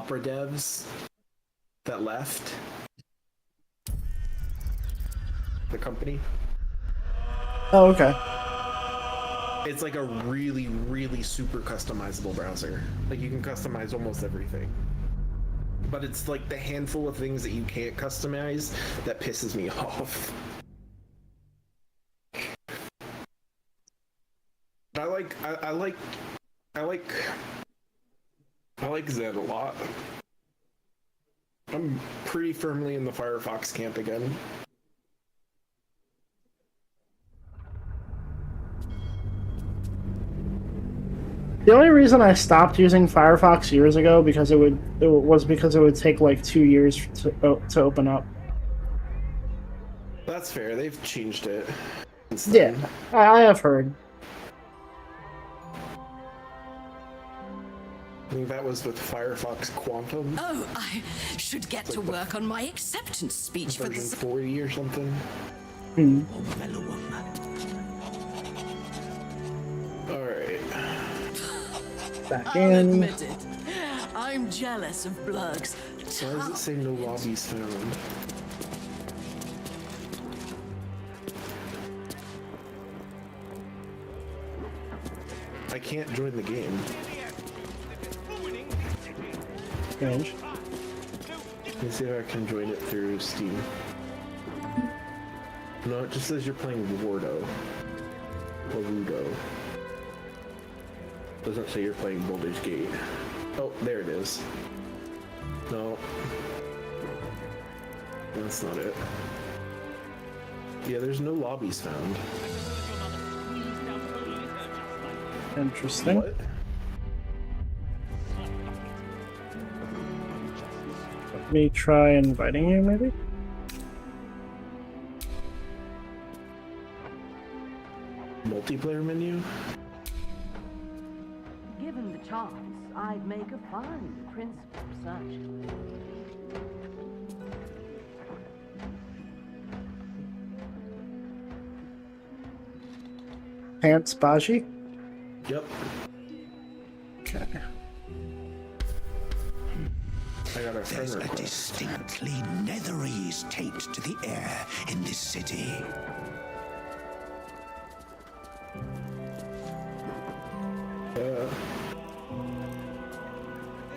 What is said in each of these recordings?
Opera devs that left the company. Oh, okay. It's like a really, really super customizable browser. Like you can customize almost everything. But it's like the handful of things that you can't customize that pisses me off. I like Zed a lot. I'm pretty firmly in the Firefox camp again. The only reason I stopped using Firefox years ago because it would take like 2 years to open up. That's fair. They've changed it. Yeah, I have heard. I think that was with Firefox Quantum. Oh, I should get to work on my acceptance speech for version the 40 or something. All right. Back I'll in. admit it. I'm jealous of Blug's. Why does it say no lobbies found? I can't join the game. Strange. Let me see if I can join it through Steam. No, it just says you're playing Wardo. Or Rudo. Doesn't say you're playing Baldur's Gate. Oh, there it is. No. That's not it. Yeah, there's no lobbies found. Interesting. What? Let me try inviting you, maybe? Multiplayer menu? Given the chance, I'd make a fine principal surgeon. Pants Baji? Yep. Okay. I got a friend There's a request. distinctly Netherese taint to the air in this city.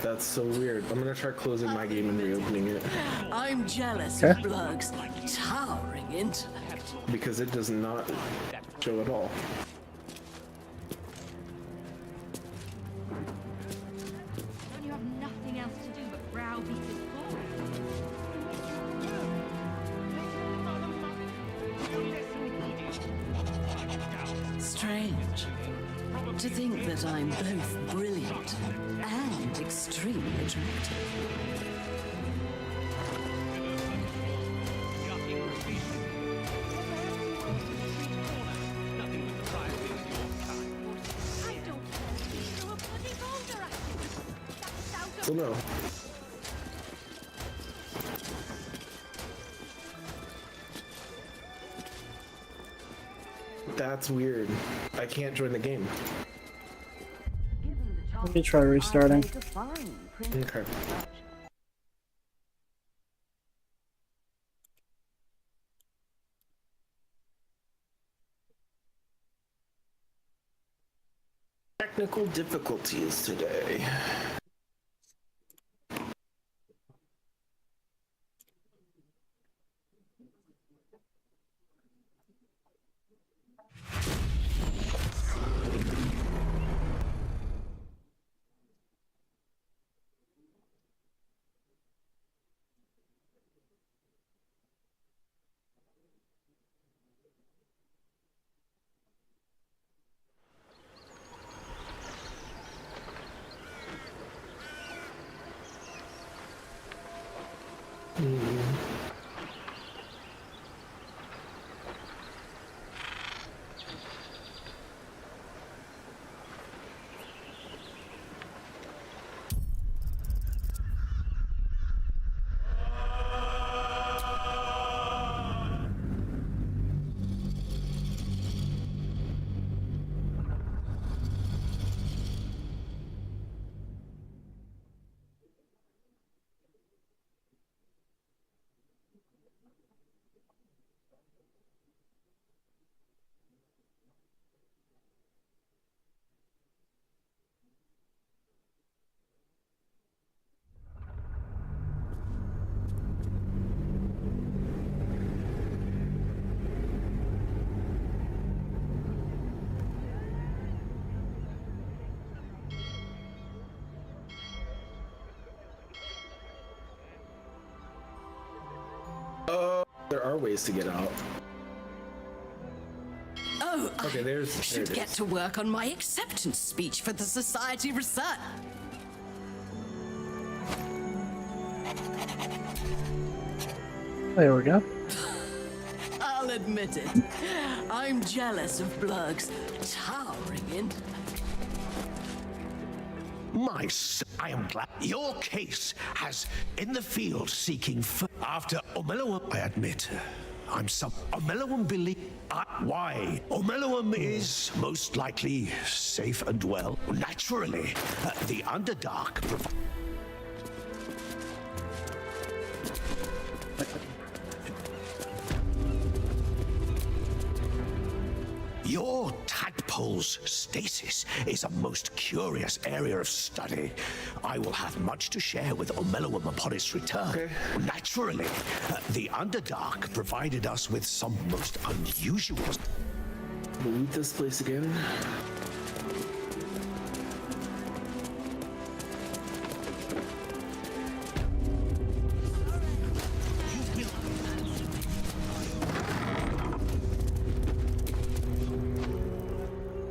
That's so weird. I'm gonna try closing my game and reopening it. I'm jealous Okay. of Blug's towering intellect. Because it does not show at all. Don't you have nothing else to do but browbeat this poor? Strange. To think that I'm both brilliant and extremely attractive. I don't want to be through a bloody boulder at you. That's out So of no. That's weird. I can't join the game. Given the chance, Let me try restarting. I'd make a fine principal Okay. surgeon. Technical difficulties today. There are ways to get out. Oh, Okay, there I should it get is. to work on my acceptance speech for the Society research. There we go. I'll admit it. I'm jealous of Blurg's towering intellect. I am glad your case has in the field seeking after Omeluum. I admit, I'm some Omeluum believe. Why? Omeluum is most likely safe and well. Naturally, the Underdark. Your tadpole's stasis is a most curious area of study. I will have much to share with Omeluum upon its return. Okay. Naturally, the Underdark provided us with some most unusual... Loot this place again.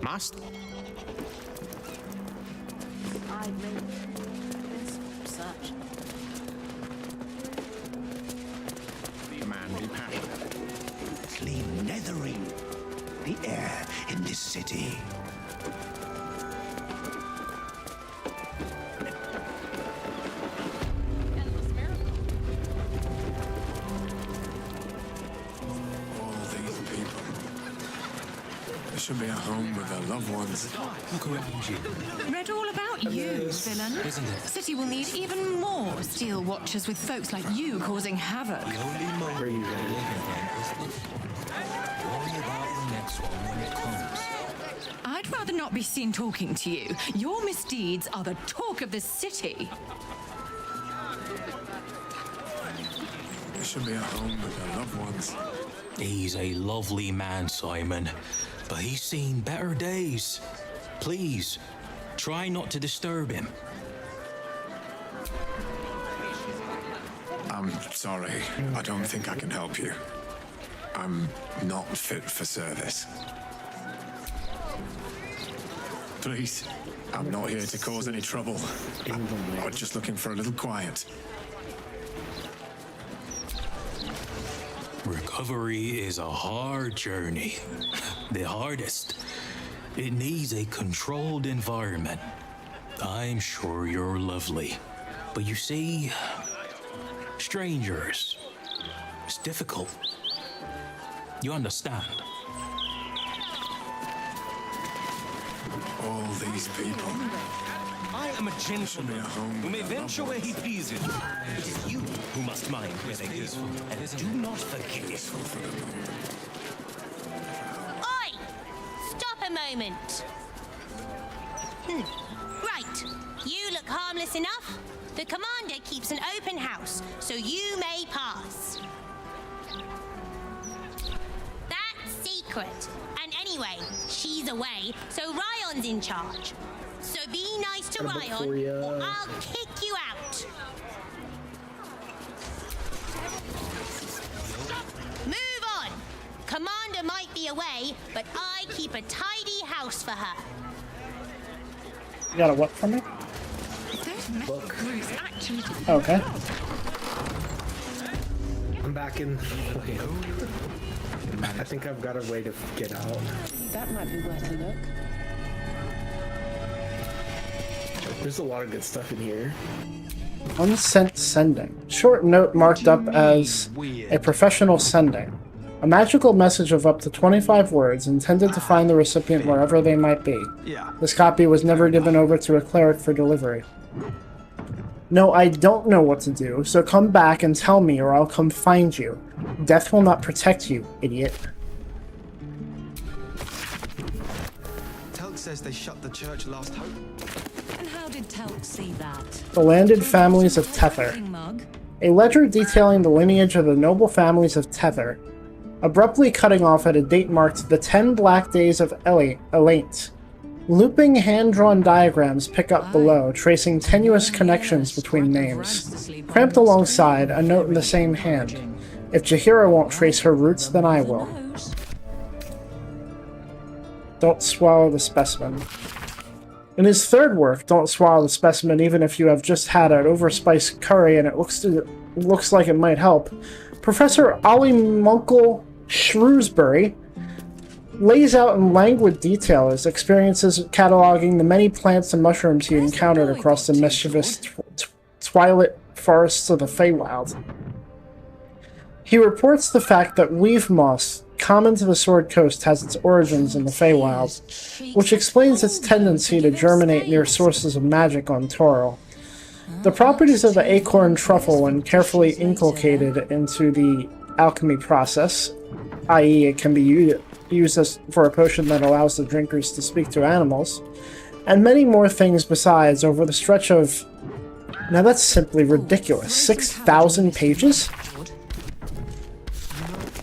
Master? I make principal research. Man be passionate. Clean nethering the air in this city. All these people. There should be a home with their loved ones. Look around you, Read all about you, villain. isn't it? City will need even more steel watchers with folks like you causing havoc. The only moment Where are you we're going? living in is living. Worry about the next one when it comes. I'd rather not be seen talking to you. Your misdeeds are the talk of the city. There should be a home with their loved ones. He's a lovely man, Simon, but he's seen better days. Please, try not to disturb him. I'm sorry. I don't think I can help you. I'm not fit for service. Please, I'm not here to cause any trouble. I'm just looking for a little quiet. Recovery is a hard journey. The hardest. It needs a controlled environment. I'm sure you're lovely. But you see, strangers, it's difficult. You understand? All these people. I am a gentleman Should be a home who may with their venture loved where he ones. pleases. It is you who must mind where they go. And do not forget. Oi! Stop a moment. Right. You look harmless enough. The commander keeps an open house, so you may pass. That's secret. And anyway, she's away, so Ryon's in charge. So be nice to Got a book Ryon, for ya. or I'll kick you out. Move on. Commander might be away, but I keep a tidy house for her. You got a what from me? Those metal grooves actually... Okay. I'm back in. Okay. I think I've got a way to get out. That might be worth a look. There's a lot of good stuff in here. Unsent sending. Short note marked up as a professional sending. A magical message of up to 25 words intended to find the recipient wherever they might be. This copy was never given over to a cleric for delivery. No, I don't know what to do, so come back and tell me or I'll come find you. Death will not protect you, idiot. Telk says they shut the church last hope. And how did Telk see that? The landed families of Tether. Mug? A ledger detailing the lineage of the noble families of Tether, abruptly cutting off at a date marked the 10 Black Days of Elaint. Looping hand-drawn diagrams pick up below, tracing tenuous connections between names. Cramped alongside, a note in the same hand. If Jaheira won't trace her roots, then I will. Don't swallow the specimen. In his third work, Don't Swallow the Specimen, even if you have just had an overspiced curry and it looks like it might help, Professor Ollie Munkle Shrewsbury lays out in languid detail his experiences cataloging the many plants and mushrooms he encountered across the mischievous twilight forests of the Feywild. He reports the fact that weave moss, common to the Sword Coast, has its origins in the Feywild, which explains its tendency to germinate near sources of magic on Toril. The properties of the acorn truffle, when carefully inculcated into the alchemy process, i.e. it can be used for a potion that allows the drinkers to speak to animals, and many more things besides over the stretch of... Now that's simply ridiculous. 6,000 pages?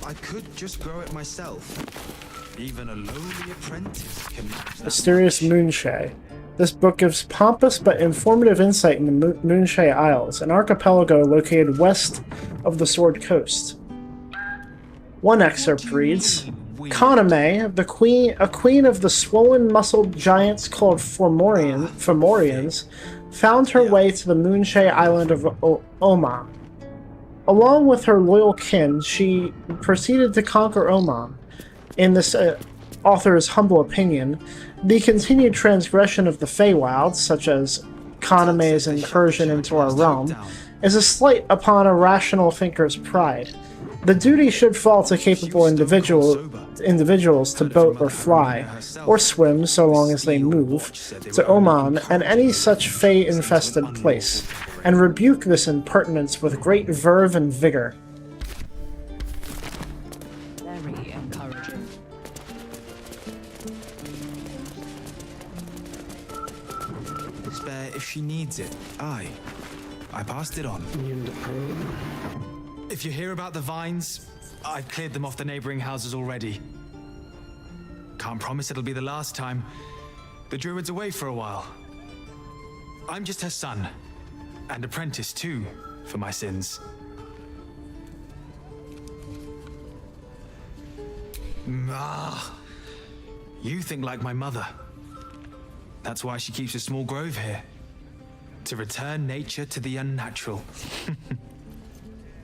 I could just grow it myself. Even a lowly apprentice can... Mysterious Moonshay. This book gives pompous but informative insight into Moonshay Isles, an archipelago located west of the Sword Coast. One excerpt reads, Kaname, a queen of the swollen-muscled giants called Fomorians, found her way to the Moonshay Island of Oman. Along with her loyal kin, she proceeded to conquer Oman. In this author's humble opinion, the continued transgression of the Feywild, such as Kaname's incursion into our realm, is a slight upon a rational thinker's pride. The duty should fall to capable individuals to boat or fly, or swim so long as they move, to Oman and any such Fey-infested place, and rebuke this impertinence with great verve and vigor. Very encouraging. Spare if she needs it. I passed it on. If you hear about the vines, I've cleared them off the neighboring houses already. Can't promise it'll be the last time. The druid's away for a while. I'm just her son, and apprentice too, for my sins. You think like my mother. That's why she keeps a small grove here. To return nature to the unnatural.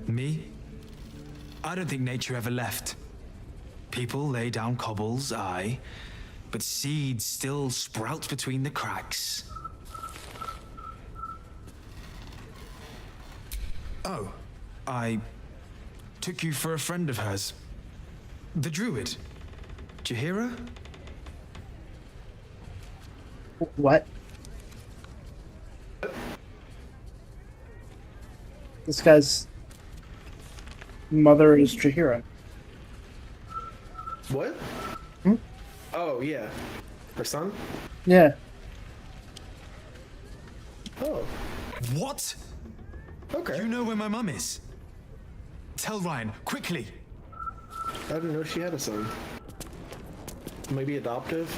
Me? I don't think nature ever left. People lay down cobbles, aye, but seeds still sprout between the cracks. Oh, I took you for a friend of hers. The druid. Jaheira? What? This guy's mother is Jaheira. What? Hmm? Oh, yeah. Her son? Yeah. Oh. What? Okay. You know where my mum is? Tell Ryan, quickly. I didn't know she had a son. Maybe adoptive?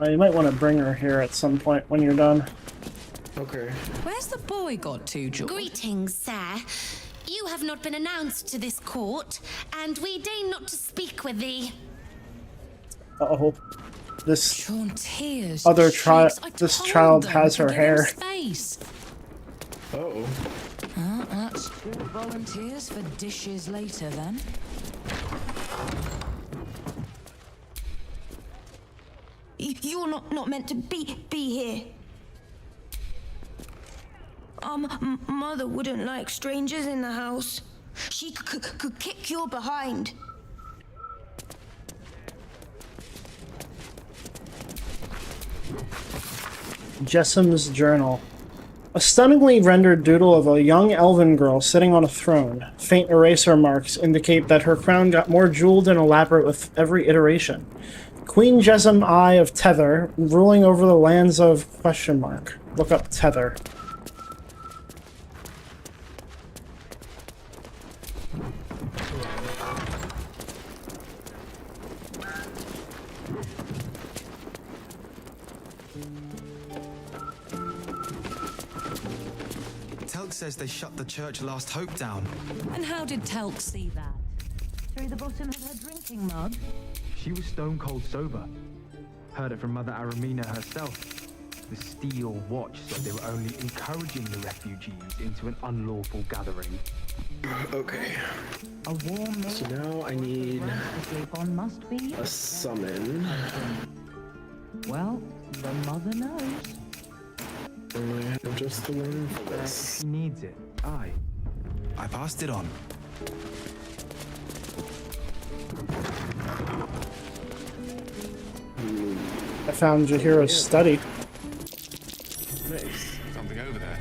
You might want to bring her here at some point when you're done. Okay. Where's the boy got to, George? Greetings, sir. You have not been announced to this court, and we deign not to speak with thee. Uh-oh. This Tears, other this child has her hair. Uh-oh. That's good volunteers for dishes later, then. You're not meant to be here. Mother wouldn't like strangers in the house. She could kick your behind. Jessam's journal. A stunningly rendered doodle of a young elven girl sitting on a throne. Faint eraser marks indicate that her crown got more jeweled and elaborate with every iteration. Queen Jessam I of Tether, ruling over the lands of... Look up Tether. Telk says they shut the church Last Hope down. And how did Telk see that? Through the bottom of her drinking mug? She was stone cold sober. Heard it from Mother Aramina herself. The Steel Watch said they were only encouraging the refugees into an unlawful gathering. Okay. A warm So now I need on must be a summon. Well, the mother knows. And I have just the one for this. She needs it. Aye. I passed it on. I found Jaheira's study. Nice. Something over there.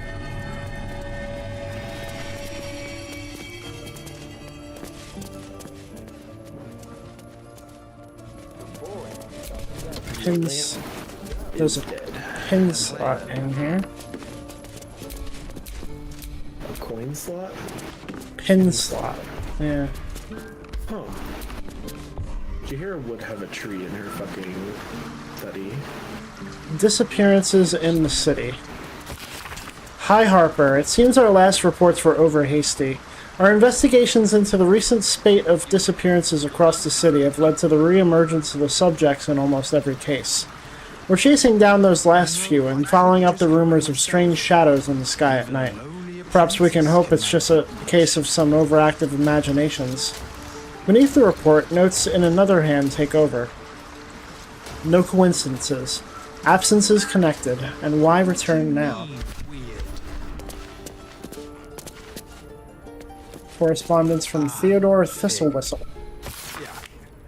Pins. There's a pin slot in here. A coin slot? Pin slot. Yeah. Huh. Jaheira would have a tree in her fucking study. Disappearances in the city. Hi Harper, it seems our last reports were over hasty. Our investigations into the recent spate of disappearances across the city have led to the re-emergence of the subjects in almost every case. We're chasing down those last few and following up the rumors of strange shadows in the sky at night. Perhaps we can hope it's just a case of some overactive imaginations. Beneath the report, notes in another hand take over. No coincidences. Absences connected, and why return now? Correspondence from Theodore Thistlewhistle.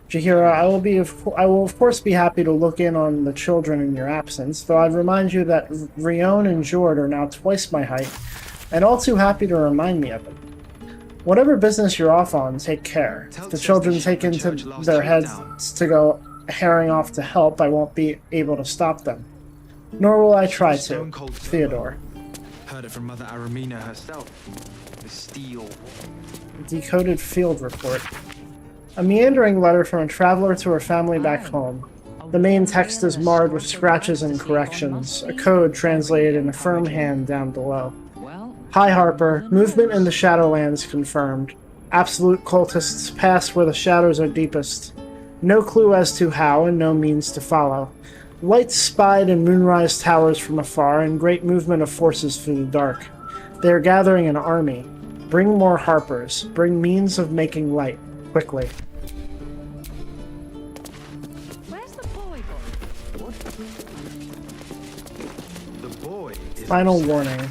Jaheira, I will of course be happy to look in on the children in your absence, though I'd remind you that Rion and Jord are now twice my height, and all too happy to remind me of it. Whatever business you're off on, take care. If the children take into their heads to go herring off to help, I won't be able to stop them. Nor will I try to. Theodore. Heard it from Mother Aramina herself. The Steel. Decoded field report. A meandering letter from a traveler to her family back home. The main text is marred with scratches and corrections, a code translated in a firm hand down below. Hi Harper, movement in the Shadowlands confirmed. Absolute cultists pass where the shadows are deepest. No clue as to how and no means to follow. Lights spied in Moonrise Towers from afar and great movement of forces through the dark. They are gathering an army. Bring more Harpers. Bring means of making light. Quickly. Where's the boy gone? The boy is Final warning.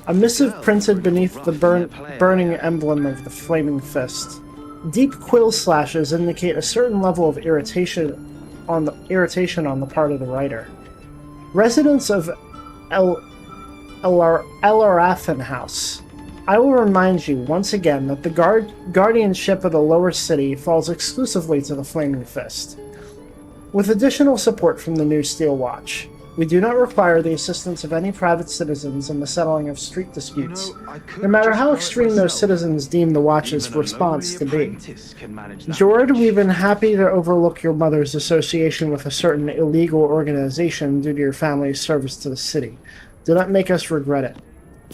A missive printed beneath the burning emblem of the Flaming Fist. Deep quill slashes indicate a certain level of irritation on the part of the writer. Residents of Elarathan House. I will remind you once again that the guardianship of the lower city falls exclusively to the Flaming Fist. With additional support from the new Steel Watch, we do not require the assistance of any private citizens in the settling of street disputes, no matter how extreme those citizens deem the Watch's response to be. Jord, we've been happy to overlook your mother's association with a certain illegal organization due to your family's service to the city. Do not make us regret it.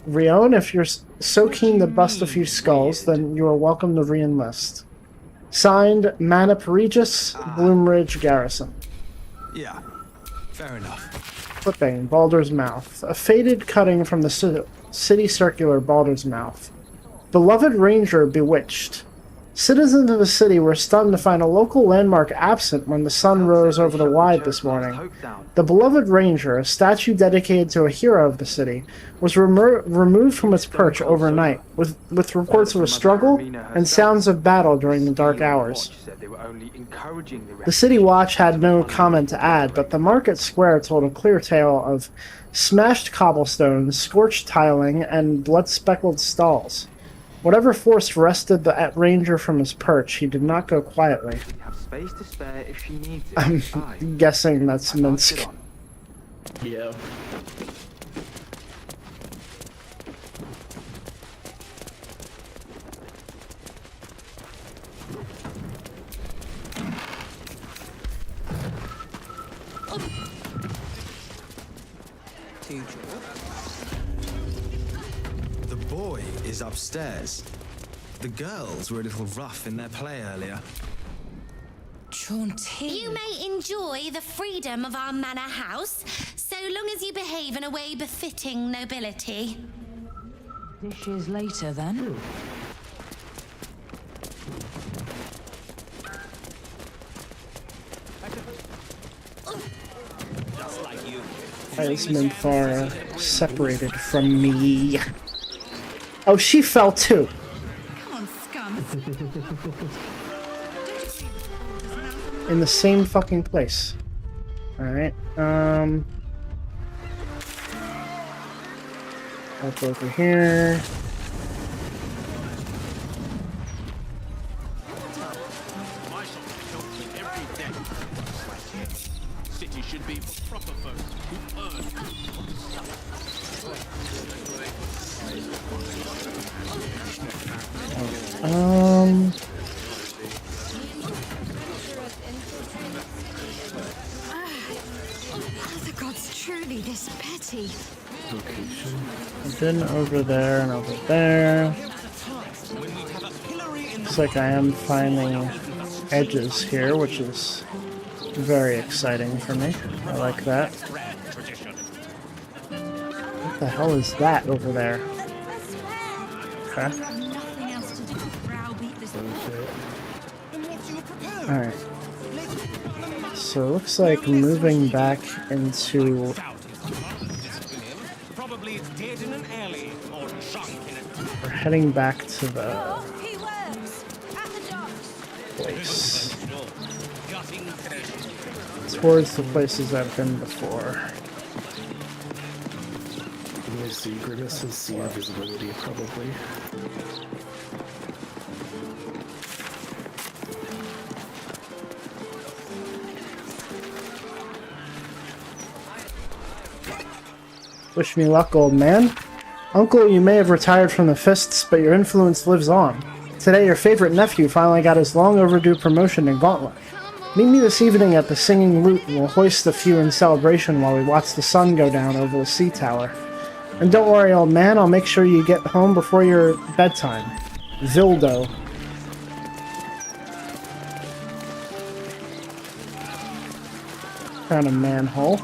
Rion, if you're so keen to bust a few skulls, then you are welcome to re-enlist. Signed, Manip Regis, Bloomridge Garrison. Yeah, fair enough. Clipping, Baldur's Mouth. A faded cutting from the city circular Baldur's Mouth. Beloved Ranger bewitched. Citizens of the city were stunned to find a local landmark absent when the sun rose over the Wide this morning. The Beloved Ranger, a statue dedicated to a hero of the city, was removed from its perch overnight, with reports of a struggle and sounds of battle during the dark hours. The City Watch had no comment to add, but the market square told a clear tale of smashed cobblestones, scorched tiling, and blood-speckled stalls. Whatever force wrested the ranger from his perch, he did not go quietly. space to spare if she needs it. I'm guessing that's Minsk. Yeah. The boy is upstairs. The girls were a little rough in their play earlier. You may enjoy the freedom of our manor house, so long as you behave in a way befitting nobility. Dishes later, then. Just like you. Why is Minthara separated from me? Oh, she fell too. Come on, scum. In the same fucking place. Alright, up over here. City should be proper folk who earn. Are the gods truly this petty? I've been over there and over there. Looks like I am finding edges here, which is very exciting for me. I like that. What the hell is that over there? Okay. Nothing else to do but browbeat this. Alright. So it looks like moving back into... Probably it's dead in an alley or drunk in a... We're heading back to the He works at the docks. place. Towards the places I've been before. Let me see, Grimace and see invisibility, probably. Wish me luck, old man. Uncle, you may have retired from the fists, but your influence lives on. Today, your favorite nephew finally got his long overdue promotion in Gauntlet. Meet me this evening at the Singing Lute and we'll hoist a few in celebration while we watch the sun go down over the sea tower. And don't worry, old man, I'll make sure you get home before your bedtime. Vildo. Found a manhole.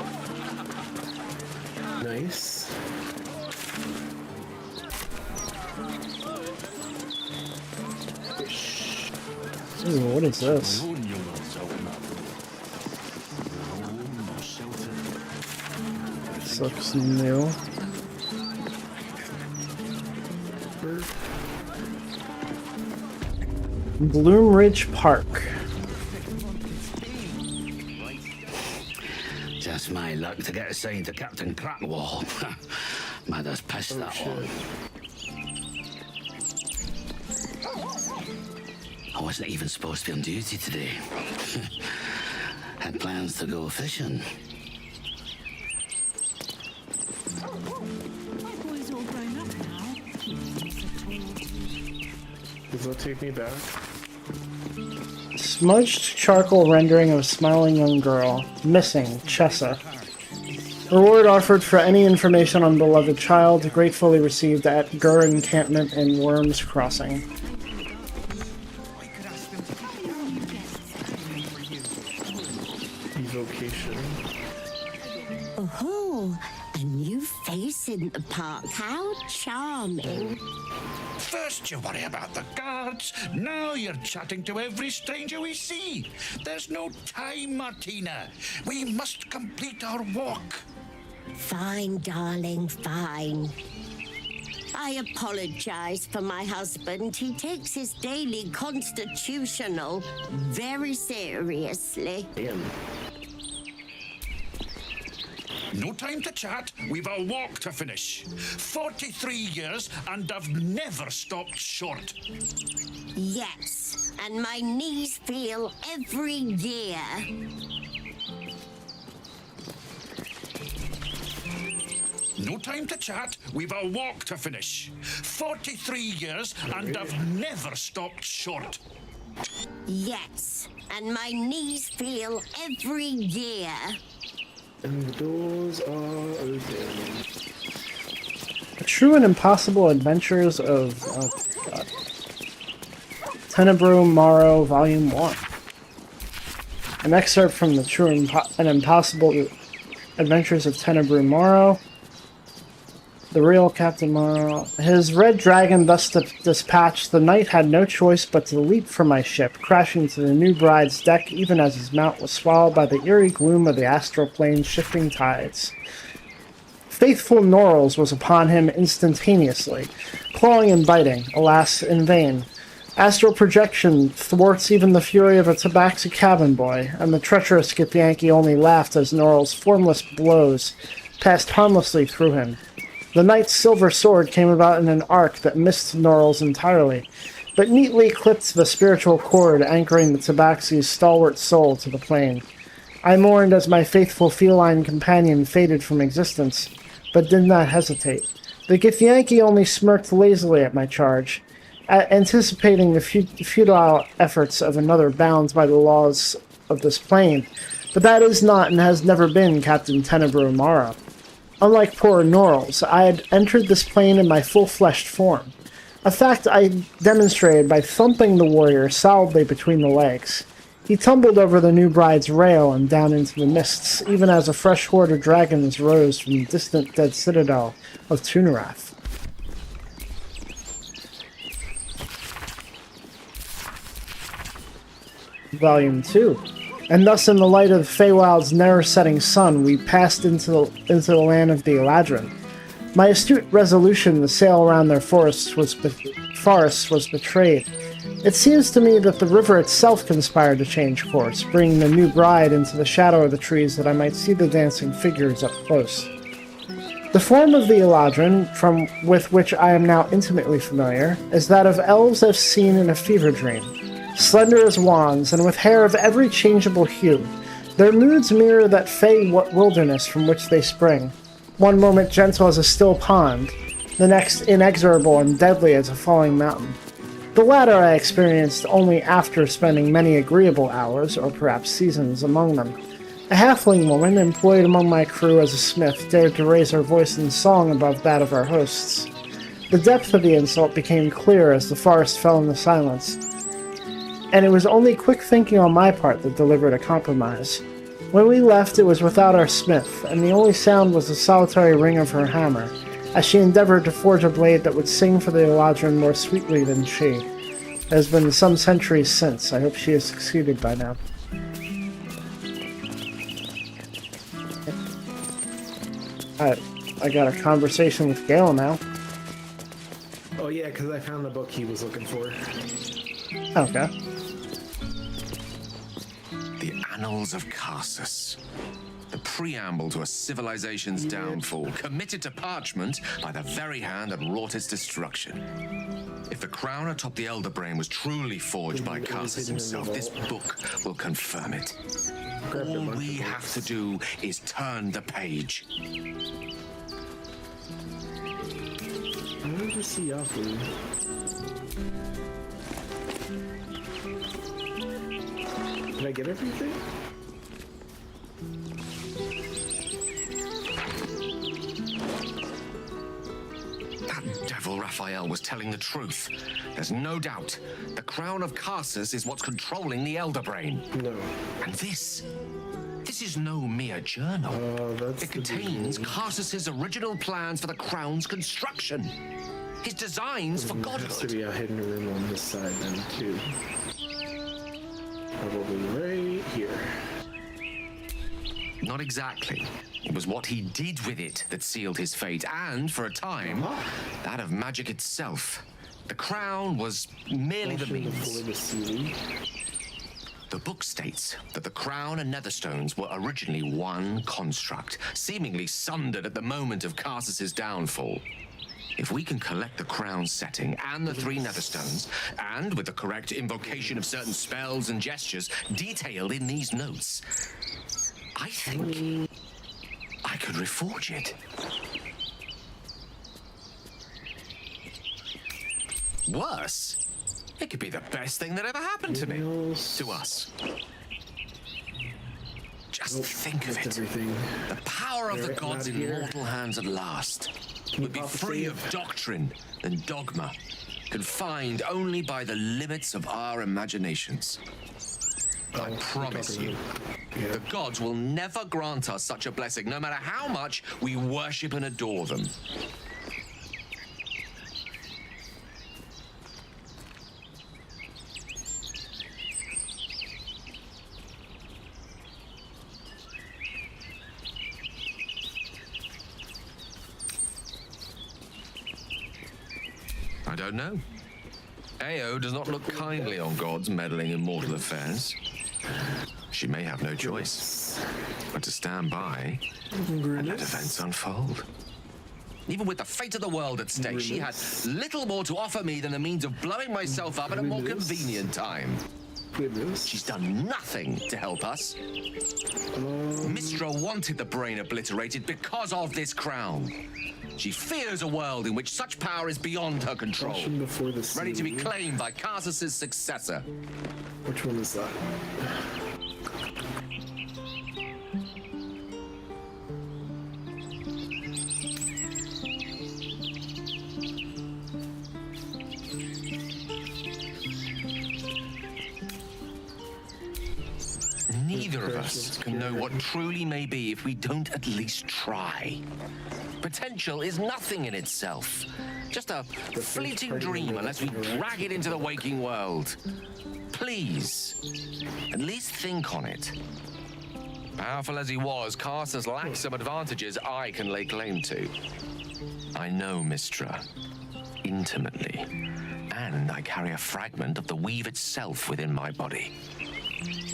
Nice. Ooh, what is this? This looks new. Bloom Ridge Park. Just my luck to get assigned to Captain Crackwall. Mother's pissed that one. I wasn't even supposed to be on duty today. Had plans to go fishing. My boy's all grown up now. Does that take me back? Smudged charcoal rendering of a smiling young girl. Missing. Chessa. Reward offered for any information on beloved child. Gratefully received at Gur Encampment in Worms Crossing. Evocation. Oh, a new face in the park. How charming. First you worry about the guards, now you're chatting to every stranger we see. There's no time, Martina. We must complete our walk. Fine, darling, fine. I apologize for my husband. He takes his daily constitutional very seriously. No time to chat, we've a walk to finish. 43 years and I've never stopped short. Yes, and my knees feel every year. No time to chat, we've a walk to finish. 43 years and I've never stopped short. Yes, and my knees feel every year. And the doors are open. The True and Impossible Adventures of... Oh, God. Tenebro Morrow, Volume 1. An excerpt from the True and Impossible Adventures of Tenebro Morrow. The real Captain Morrow. His red dragon thus dispatched, the knight had no choice but to leap from my ship, crashing to the new bride's deck even as his mount was swallowed by the eerie gloom of the astral plane's shifting tides. Faithful Norrels was upon him instantaneously, clawing and biting, alas, in vain. Astral projection thwarts even the fury of a tabaxi cabin boy, and the treacherous Githyanki only laughed as Norrel's formless blows passed harmlessly through him. The knight's silver sword came about in an arc that missed Norrel's entirely, but neatly clipped the spiritual cord anchoring the tabaxi's stalwart soul to the plane. I mourned as my faithful feline companion faded from existence, but did not hesitate. The Githyanki only smirked lazily at my charge, anticipating the futile efforts of another bound by the laws of this plane, but that is not and has never been Captain Tenebro Morrow. Unlike poor Norrels, I had entered this plane in my full-fleshed form, a fact I demonstrated by thumping the warrior solidly between the legs. He tumbled over the new bride's rail and down into the mists, even as a fresh horde of dragons rose from the distant dead citadel of Tunarath. Volume 2. And thus, in the light of Feywild's never-setting sun, we passed into the land of the Eladrin. My astute resolution to sail around their forests was betrayed. It seems to me that the river itself conspired to change course, bringing the new bride into the shadow of the trees that I might see the dancing figures up close. The form of the Eladrin, with which I am now intimately familiar, is that of elves I've seen in a fever dream. Slender as wands, and with hair of every changeable hue, their moods mirror that fey wilderness from which they spring, one moment gentle as a still pond, the next inexorable and deadly as a falling mountain. The latter I experienced only after spending many agreeable hours, or perhaps seasons, among them. A halfling woman, employed among my crew as a smith, dared to raise her voice in song above that of our hosts. The depth of the insult became clear as the forest fell into silence, and it was only quick thinking on my part that delivered a compromise. When we left, it was without our smith, and the only sound was the solitary ring of her hammer, as she endeavored to forge a blade that would sing for the Eladrin more sweetly than she. It has been some centuries since. I hope she has succeeded by now. I got a conversation with Gale now. Oh yeah, because I found the book he was looking for. Okay. The Annals of Karsus. The preamble to a civilization's downfall, committed to parchment by the very hand that wrought its destruction. If the crown atop the Elder Brain was truly forged by Karsus himself, this book will confirm it. All we have to do is turn the page. I'm going to see awfully. Did I get everything? That devil Raphael was telling the truth. There's no doubt. The crown of Karsus is what's controlling the Elder Brain. No. And this is no mere journal. It contains Karsus's original plans for the crown's construction. His designs for godhood. There has to be a hidden room on this side then, too. Probably right here. Not exactly. It was what he did with it that sealed his fate, and, for a time, that of magic itself. The crown was merely the means. The book states that the crown and netherstones were originally one construct, seemingly sundered at the moment of Karsus's downfall. If we can collect the crown setting and the 3 netherstones, and with the correct invocation of certain spells and gestures detailed in these notes, I think I could reforge it. Worse, it could be the best thing that ever happened to me. To us. Just think of it. The power of the gods in mortal hands at last. would be free of doctrine and dogma, confined only by the limits of our imaginations. I promise you, the gods will never grant us such a blessing, no matter how much we worship and adore them. I don't know. Ao does not look kindly on gods meddling in mortal affairs. She may have no choice but to stand by and let events unfold. Even with the fate of the world at stake, she had little more to offer me than the means of blowing myself up at a more convenient time. She's done nothing to help us. Mistra wanted the brain obliterated because of this crown. She fears a world in which such power is beyond her control, ready to be claimed by Karsus's successor. Which one is that? Neither of us can know what truly may be if we don't at least try. Potential is nothing in itself, just a fleeting dream unless we drag it into the waking world. Please, at least think on it. Powerful as he was, Karsus lacks some advantages I can lay claim to. I know Mistra intimately, and I carry a fragment of the weave itself within my body.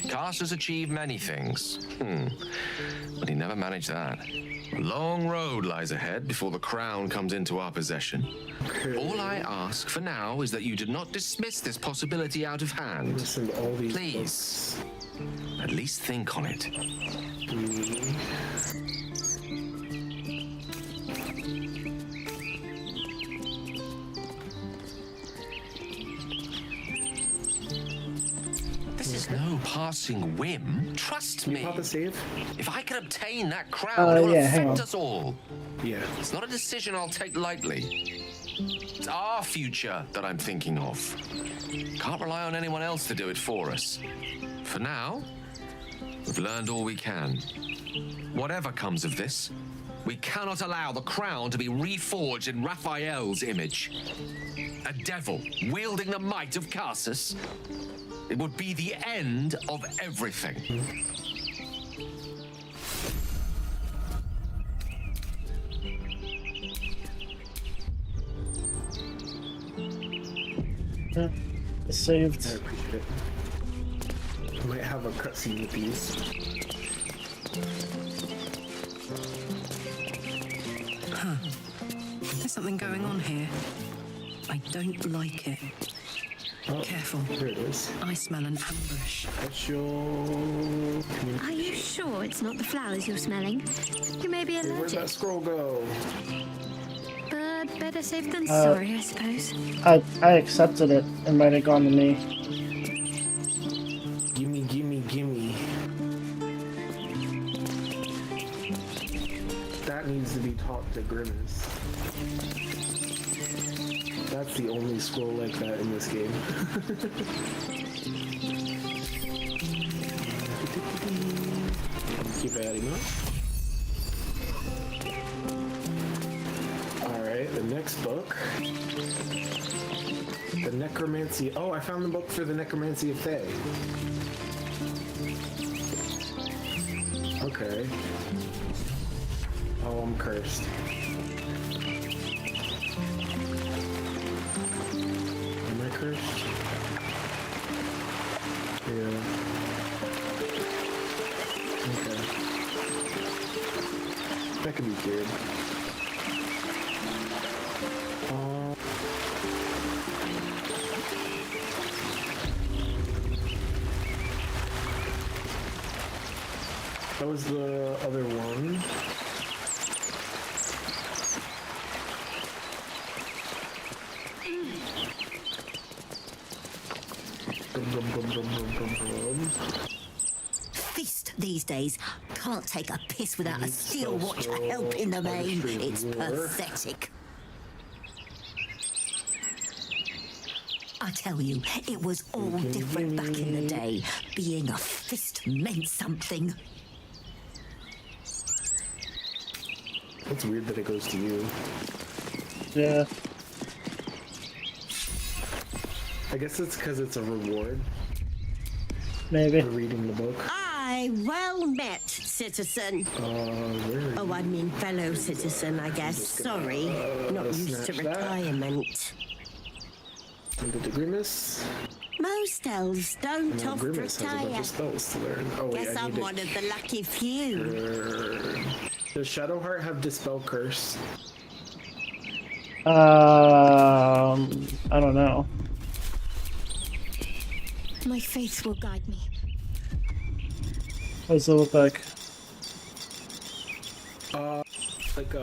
Karsus achieved many things, but he never managed that. A long road lies ahead before the crown comes into our possession. All I ask for now is that you do not dismiss this possibility out of hand. Please, at least think on it. This is no passing whim. Trust me. If I can obtain that crown, it will affect us all. Yeah. It's not a decision I'll take lightly. It's our future that I'm thinking of. Can't rely on anyone else to do it for us. For now, we've learned all we can. Whatever comes of this, we cannot allow the crown to be reforged in Raphael's image. A devil wielding the might of Karsus. It would be the end of everything. Saved. I appreciate it. I might have a cutscene with these. Huh. There's something going on here. I don't like it. Oh, careful. There it is. I smell an ambush. What's your Are you sure it's not the flowers you're smelling? You may be allergic. Where'd that scroll go? But better safe than sorry, I suppose. I accepted it. It might have gone to me. Gimme, gimme, gimme. That needs to be taught to Grimace. That's the only scroll like that in this game. Keep adding up. Alright, the next book. The Necromancy. Oh, I found the book for the Necromancy of Thay. Okay. Oh, I'm cursed. Am I cursed? Yeah. Okay. That could be good. That was the other one. Feast these days. can't take a piss without a steel watch for help in the main. It's pathetic. I tell you, it was all different back in the day. Being a fist meant something. It's weird that it goes to you. Yeah. I guess it's because it's a reward. Maybe. For reading the book. Aye, well met, citizen. Oh, I mean fellow citizen, I guess. Sorry, not used to retirement. And the Grimace? Most elves don't No, oft Grimace has a bunch retire. of spells to learn. Oh, wait, Guess I I'm need one of the lucky few. Does Shadowheart have Dispel Curse? I don't know. My faith will guide me. What does it look like? Like,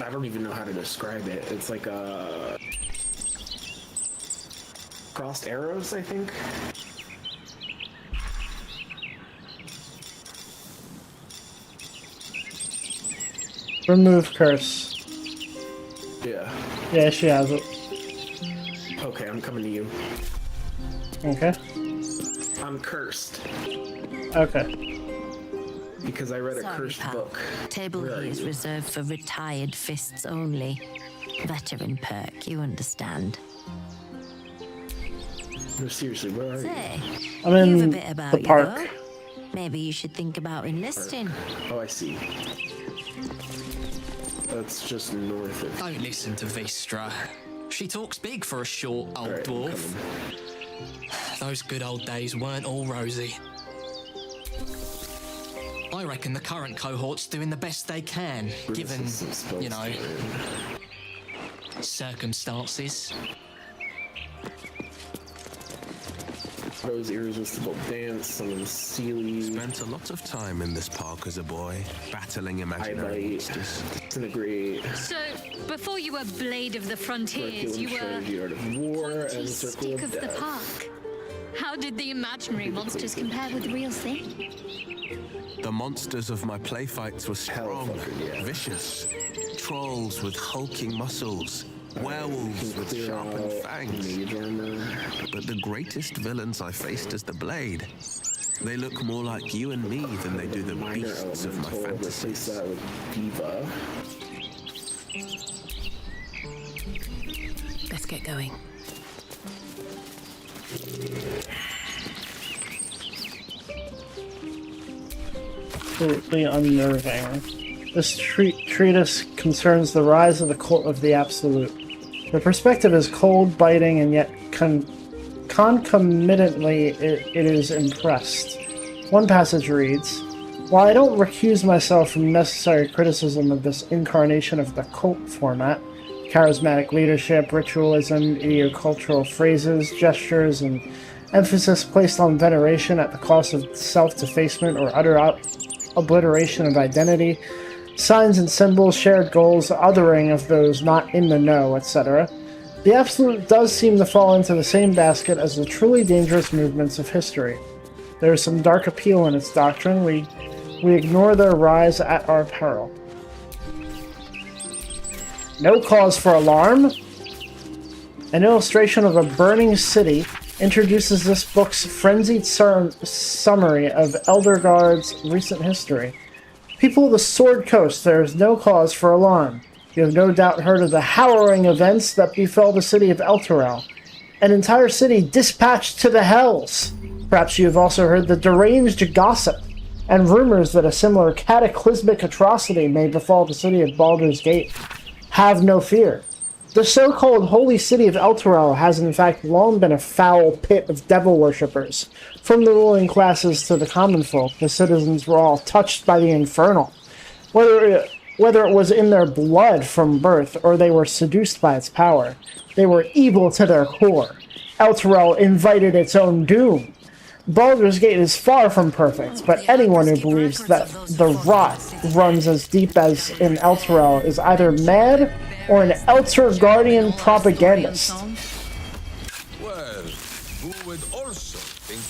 I don't even know how to describe it. It's like a crossed arrows, I think. Remove curse. Yeah. Yeah, she has it. Okay, I'm coming to you. Okay. I'm cursed. Okay. Because I read a Sorry, cursed pal. book. Table Where are here is you? reserved for retired fists only. Veteran perk, you understand. No, seriously, where are Say, I'm in you've a bit about the you, park. though. Maybe you should think about enlisting. Oh, I see. That's just north of... Don't listen to Vistra. She talks big for a short old Alright, I'm dwarf. Those good old days weren't all rosy. I reckon the current cohort's doing the best they can, given, you know, circumstances. Rose Irresistible Dance, some of the Sealy... Spent a lot of time in this park as a boy, battling imaginary monsters. Disintegrate. So, before you were Blade of the Frontiers, you were Strategy, Art of War, and Circle Stick of the Death. Park. How did the imaginary monsters compare with the real thing? The monsters of my play fights were strong, vicious. Trolls with hulking muscles, werewolves with sharpened fangs. But the greatest villains I faced as the Blade, they look more like you and me than they do the beasts of my fantasies. That with Diva. Let's get going. Absolutely unnerving. This treatise concerns the rise of the cult of the Absolute. The perspective is cold, biting, and yet concomitantly it is impressed. One passage reads, "While I don't recuse myself from necessary criticism of this incarnation of the cult format, charismatic leadership, ritualism, idiocultural phrases, gestures, and emphasis placed on veneration at the cost of self-defacement or utter obliteration of identity, signs and symbols, shared goals, othering of those not in the know, etc. The Absolute does seem to fall into the same basket as the truly dangerous movements of history. There is some dark appeal in its doctrine. We ignore their rise at our peril." No cause for alarm? An illustration of a burning city introduces this book's frenzied summary of Eldergard's recent history. People of the Sword Coast, there is no cause for alarm. You have no doubt heard of the harrowing events that befell the city of Elturel. An entire city dispatched to the Hells. Perhaps you have also heard the deranged gossip and rumors that a similar cataclysmic atrocity may befall the city of Baldur's Gate. Have no fear. The so-called holy city of Elturel has in fact long been a foul pit of devil worshippers. From the ruling classes to the common folk, the citizens were all touched by the infernal. Whether it was in their blood from birth or they were seduced by its power, they were evil to their core. Elturel invited its own doom. Baldur's Gate is far from perfect, but anyone who believes that the rot runs as deep as in Elturel is either mad or an Elter Guardian propagandist. Well,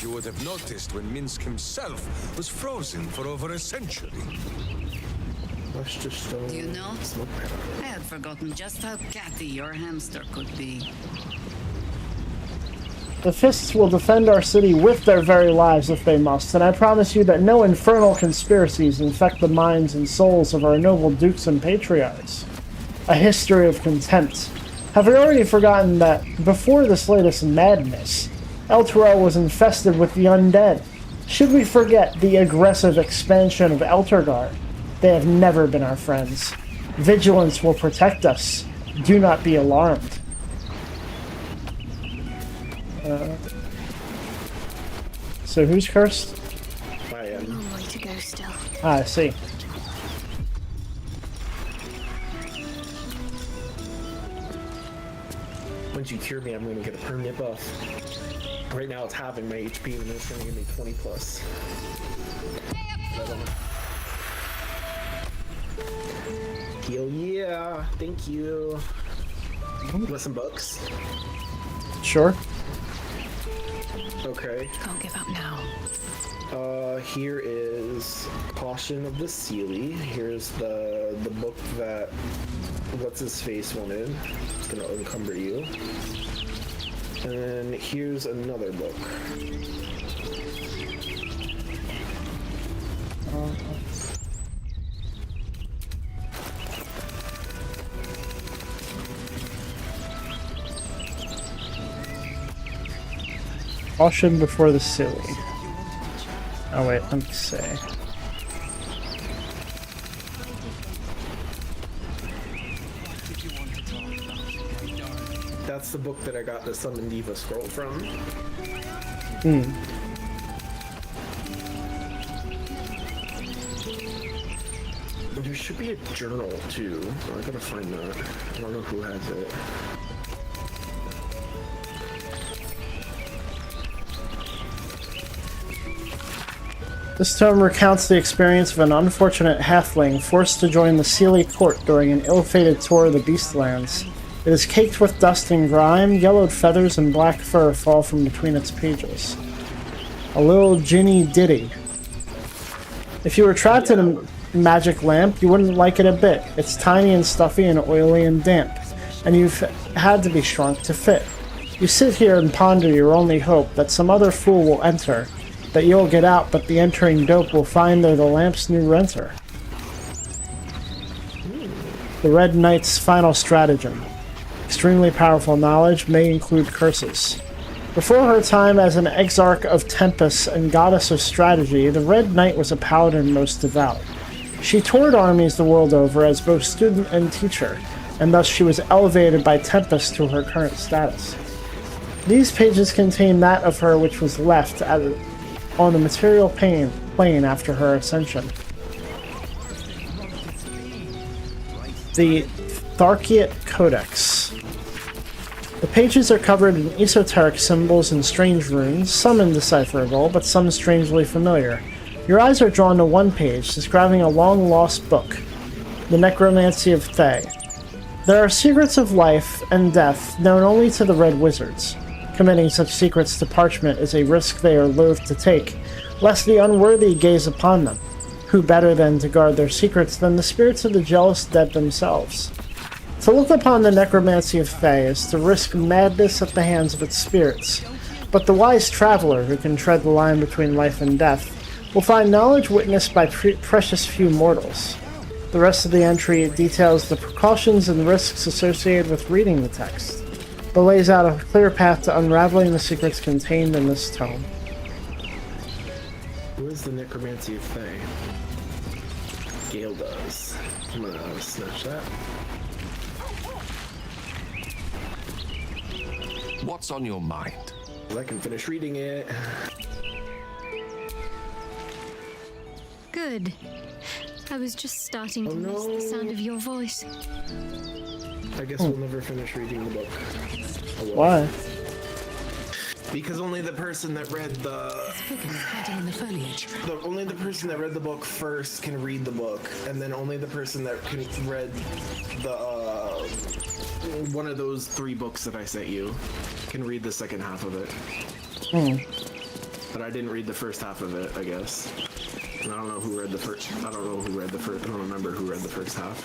you would have noticed when Minsk himself was frozen for over a century. Do you know? I had forgotten just how catty your hamster could be. The fists will defend our city with their very lives if they must, and I promise you that no infernal conspiracies infect the minds and souls of our noble dukes and patriarchs. A history of contempt. Have we already forgotten that before this latest madness, Elturel was infested with the undead? Should we forget the aggressive expansion of Elturgar? They have never been our friends. Vigilance will protect us. Do not be alarmed. So who's cursed? I am. Long way to go still. Ah, I see. Once you cure me, I'm going to get a permanent buff. Right now it's halving my HP, and it's going to give me 20 plus. Hell yeah! Thank you. You want some books? Sure. Okay. Can't give up now. Here is Caution of the Seelie. Here's the book that what's his face wanted. It's gonna encumber you. And then here's another book. Caution before the silly. Oh wait, let me see. That's the book that I got the Summon Diva scroll from. There should be a journal too. I gotta find that. I don't know who has it. This tome recounts the experience of an unfortunate halfling forced to join the Seelie court during an ill-fated tour of the Beastlands. It is caked with dust and grime, yellowed feathers and black fur fall from between its pages. A little ginny ditty. If you were trapped in a magic lamp, you wouldn't like it a bit. It's tiny and stuffy and oily and damp, and you've had to be shrunk to fit. You sit here and ponder your only hope, that some other fool will enter, that you'll get out, but the entering dope will find they're the lamp's new renter. The Red Knight's final stratagem. Extremely powerful knowledge may include curses. Before her time as an exarch of Tempest and goddess of strategy, the Red Knight was a paladin most devout. She toured armies the world over as both student and teacher, and thus she was elevated by Tempest to her current status. These pages contain that of her which was left on the material plane after her ascension. The Tharkiot Codex. The pages are covered in esoteric symbols and strange runes, some indecipherable, but some strangely familiar. Your eyes are drawn to one page, describing a long-lost book, The Necromancy of Thay. There are secrets of life and death known only to the Red Wizards. Committing such secrets to parchment is a risk they are loath to take, lest the unworthy gaze upon them. Who better than to guard their secrets than the spirits of the jealous dead themselves? To look upon the necromancy of Thay is to risk madness at the hands of its spirits, but the wise traveler who can tread the line between life and death will find knowledge witnessed by precious few mortals. The rest of the entry details the precautions and risks associated with reading the text, but lays out a clear path to unraveling the secrets contained in this tome. Who is the Necromancy of Thay? Gale does. I'm gonna snatch that. What's on your mind? I can finish reading it. Good. I was just starting to miss the sound of your voice. I guess we'll never finish reading the book. Oh, well. Why? Because only the person that read only the person that read the book first can read the book, and then only the person that read the one of those 3 books that I sent you can read the second half of it. but I didn't read the first half of it, I guess. And I don't know who read the first. I don't remember who read the first half.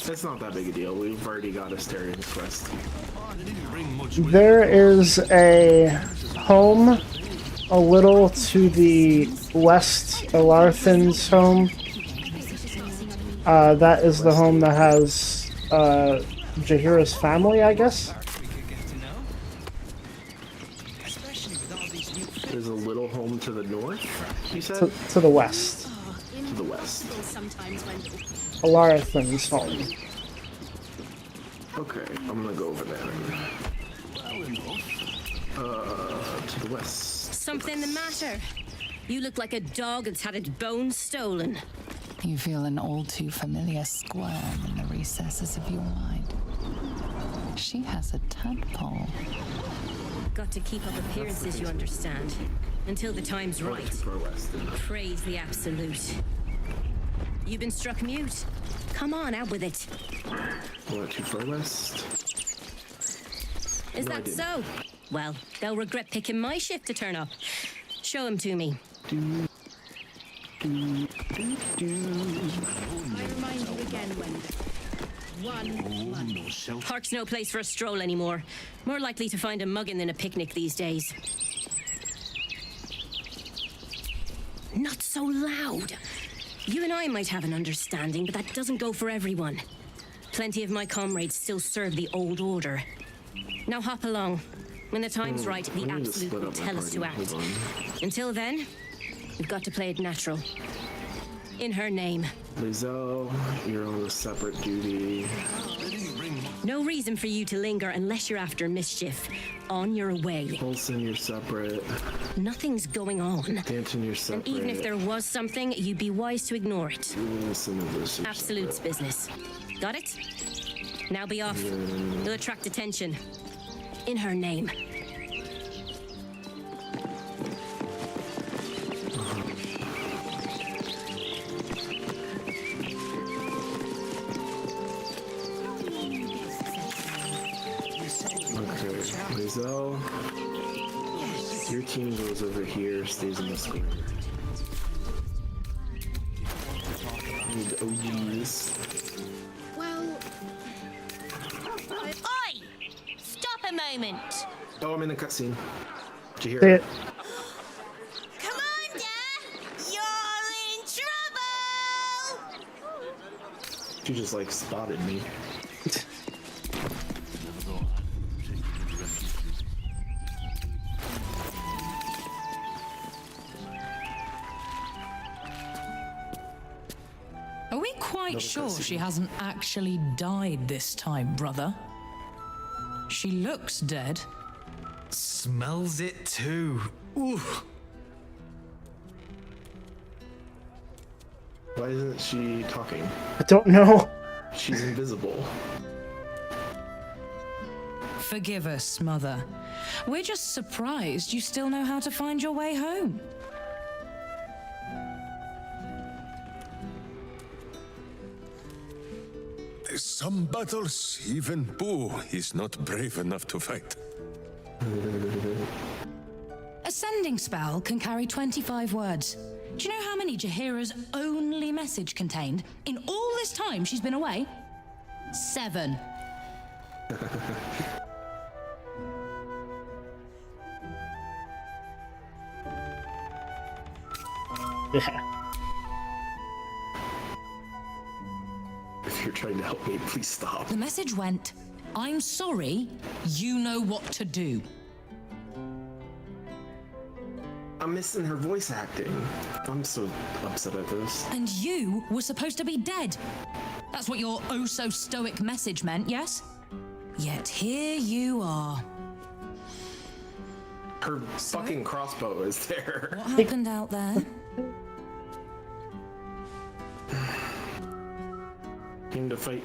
It's not that big a deal. We've already got Asterian's quest. There is a home a little to the west, Alarthan's home. That is the home that has Jaheira's family, I guess. There's a little home to the north, you said? To the west. To the west. Alarthan's home. Okay, I'm gonna go over there. To the west. Something the matter? You look like a dog that's had its bones stolen. You feel an all too familiar squirm in the recesses of your mind. She has a tadpole. Got to keep up appearances, you understand. Until the time's right. Praise the absolute. You've been struck mute. Come on, out with it. What, too far west? Is that so? Well, they'll regret picking my shift to turn up. Show him to me. I remind you again, Wendy. Park's no place for a stroll anymore. More likely to find a muggin than a picnic these days. Not so loud. You and I might have an understanding, but that doesn't go for everyone. Plenty of my comrades still serve the old order. Now hop along. When the time's right, the absolute will tell us to act. Until then, we've got to play it natural. In her name. Lizelle, you're on a separate duty. No reason for you to linger unless you're after mischief. On your way. Olsen, you're separate. Nothing's going on. Danton, you're separate. And even if there was something, you'd be wise to ignore it. Absolute's business. Got it? Now be off. You'll attract attention. In her name. Lizelle, your team goes over here, stays in the square. Need the OGs. Well... Oi! Stop a moment! Oh, I'm in a cutscene. Did you See hear it? She just like spotted me. Are we quite sure she hasn't actually died this time, brother? She looks dead. Smells it too. Ooh. Why isn't she talking? I don't know. She's invisible. Forgive us, Mother. We're just surprised you still know how to find your way home. Some battles, even Boo is not brave enough to fight. A sending spell can carry 25 words. Do you know how many Jaheira's only message contained in all this time she's been away? 7. Yeah. If you're trying to help me, please stop. The message went, I'm sorry, you know what to do. I'm missing her voice acting. I'm so upset at this. And you were supposed to be dead. That's what your oh-so-stoic message meant, yes? Yet here you are. Her fucking crossbow is there. What happened out there? Came to fight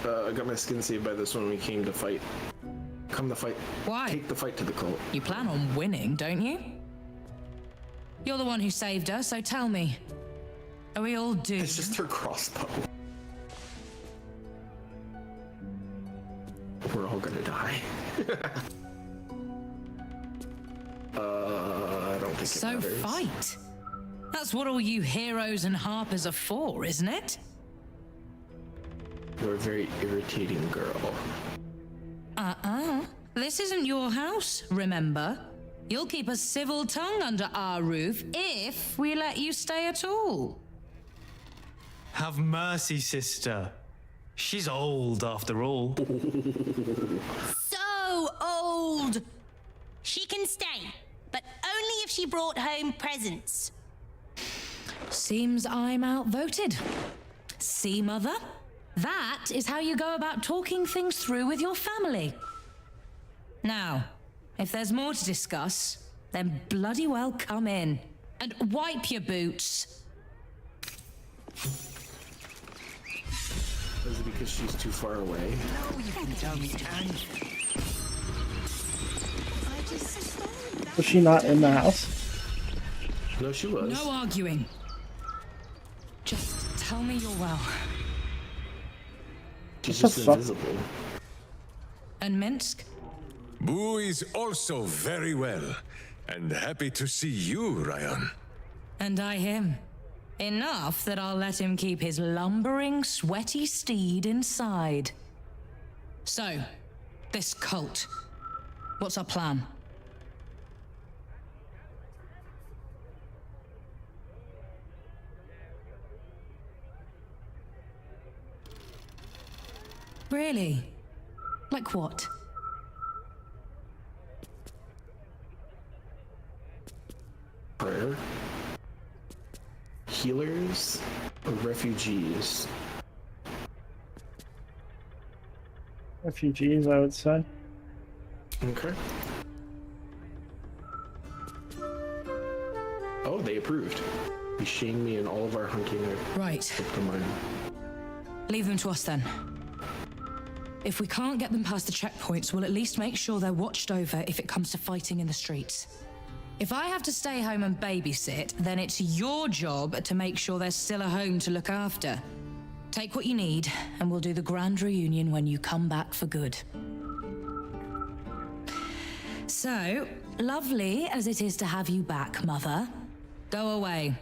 I got my skin saved by this one. We came to fight. Come to fight. Why? Take the fight to the cult. You plan on winning, don't you? You're the one who saved her, so tell me. Are we all doomed? It's just her crossbow. We're all gonna die. So fight. That's what all you heroes and harpers are for, isn't it? You're a very irritating girl. This isn't your house, remember? You'll keep a civil tongue under our roof if we let you stay at all. Have mercy, sister. She's old, after all. So old! She can stay, but only if she brought home presents. Seems I'm outvoted. See, Mother? That is how you go about talking things through with your family. Now, if there's more to discuss, then bloody well come in. And wipe your boots. Is it because she's too far away? No, you can tell me anything. Was she not in the house? No, she was. No arguing. Just tell me you're well. She's just invisible. And Minsk? Boo is also very well, and happy to see you, Ryan. And I him. Enough that I'll let him keep his lumbering, sweaty steed inside. So, this cult. What's our plan? Really? Like what? Prayer? Healers or refugees? Refugees, I would say. Okay. Oh, they approved. He shamed me in all of our hunting. Right. Leave them to us then. If we can't get them past the checkpoints, we'll at least make sure they're watched over if it comes to fighting in the streets. If I have to stay home and babysit, then it's your job to make sure there's still a home to look after. Take what you need, and we'll do the grand reunion when you come back for good. So, lovely as it is to have you back, Mother, go away.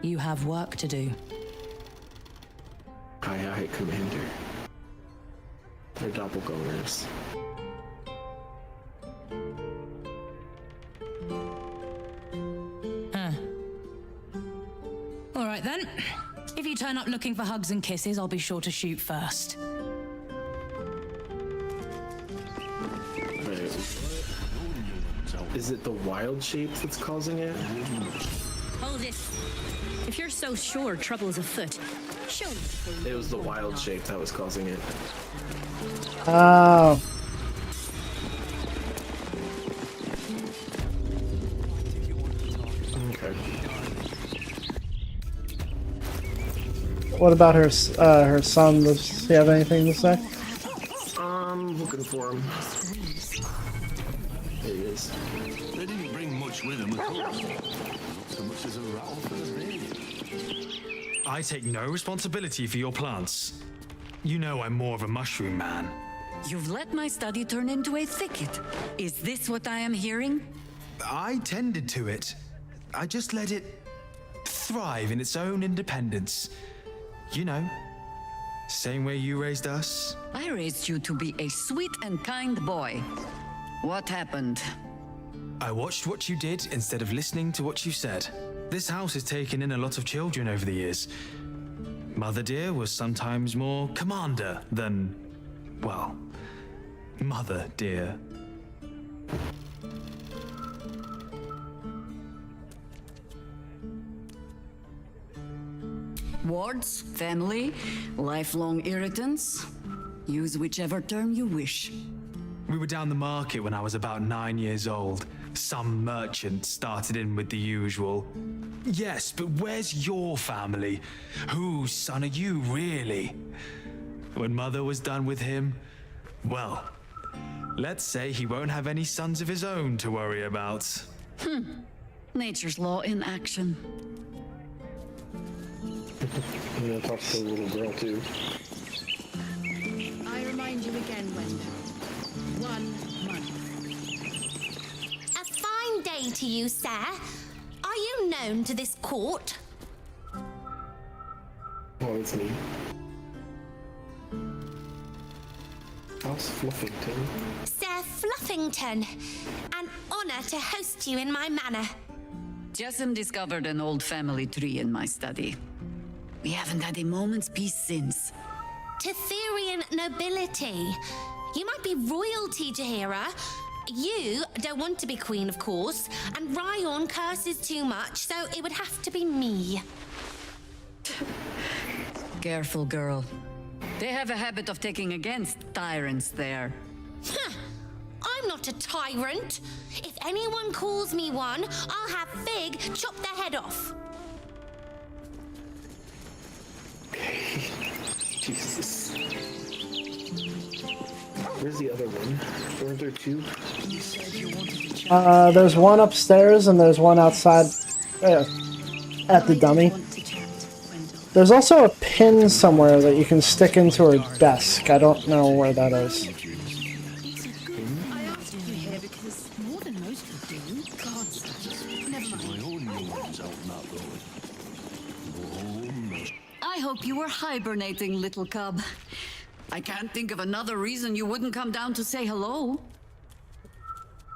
You have work to do. Aye, aye, Commander. They're doppelgangers. All right then. If you turn up looking for hugs and kisses, I'll be sure to shoot first. Wait. Is it the wild shape that's causing it? Hold it. If you're so sure trouble's afoot, show me. It was the wild shape that was causing it. Oh. Okay. What about her son? Does he have anything to say? Looking for him. There he is. They didn't bring much with them at all. Not so much as a rattle for the baby. I take no responsibility for your plants. You know I'm more of a mushroom man. You've let my study turn into a thicket. Is this what I am hearing? I tended to it. I just let it thrive in its own independence. You know, same way you raised us. I raised you to be a sweet and kind boy. What happened? I watched what you did instead of listening to what you said. This house has taken in a lot of children over the years. Mother dear was sometimes more commander than, well, mother dear. Wards, family, lifelong irritants. Use whichever term you wish. We were down the market when I was about 9 years old. Some merchant started in with the usual. Yes, but where's your family? Whose son are you, really? When Mother was done with him, well, let's say he won't have any sons of his own to worry about. Nature's law in action. I'm gonna talk to the little girl too. I remind you again, Wendell. 1 month. A fine day to you, sir. Are you known to this court? Oh, it's me. House Fluffington. Sir Fluffington, an honor to host you in my manor. Jessam discovered an old family tree in my study. We haven't had a moment's peace since. Tetherian nobility. You might be royalty, Jaheira. You don't want to be queen, of course, and Ryan curses too much, so it would have to be me. Careful, girl. They have a habit of taking against tyrants there. I'm not a tyrant. If anyone calls me one, I'll have Fig chop their head off. Jesus. Where's the other one? Weren't there two? There's one upstairs and there's one outside at the dummy. There's also a pin somewhere that you can stick into her desk. I don't know where that is. I asked you here because more than most would do. God's sakes. Never mind. My own new one's out in that road. I hope you were hibernating, little cub. I can't think of another reason you wouldn't come down to say hello.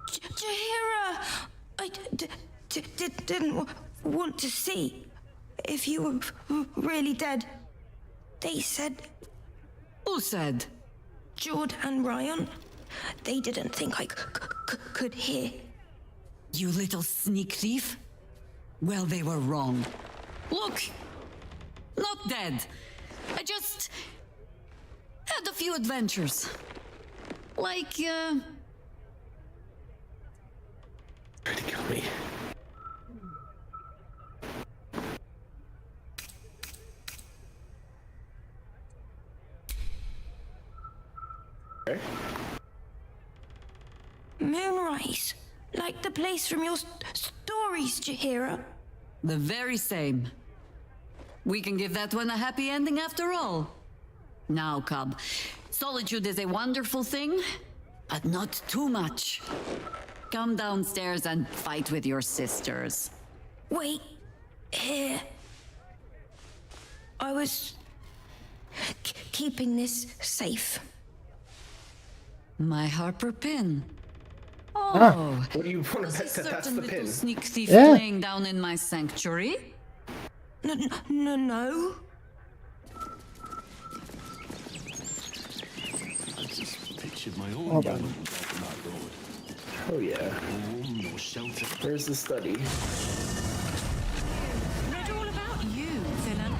Jaheira, I didn't want to see if you were really dead. They said... Who said? Jord and Ryan. They didn't think I could hear. You little sneak thief. Well, they were wrong. Look, not dead. I just had a few adventures. Like, Try to kill me. Okay. Moonrise, like the place from your stories, Jaheira. the very same. We can give that one a happy ending after all. Now, cub, solitude is a wonderful thing, but not too much. Come downstairs and fight with your sisters. Wait, here. I was keeping this safe. My Harper pin. Oh, Ah. What do you want to bet that that's the pin? Sneak thief laying down in my sanctuary? No. I just pictured my own Hold on. young out on that road. Oh yeah. Home, no shelter. Where's the study? Read all about you, villain.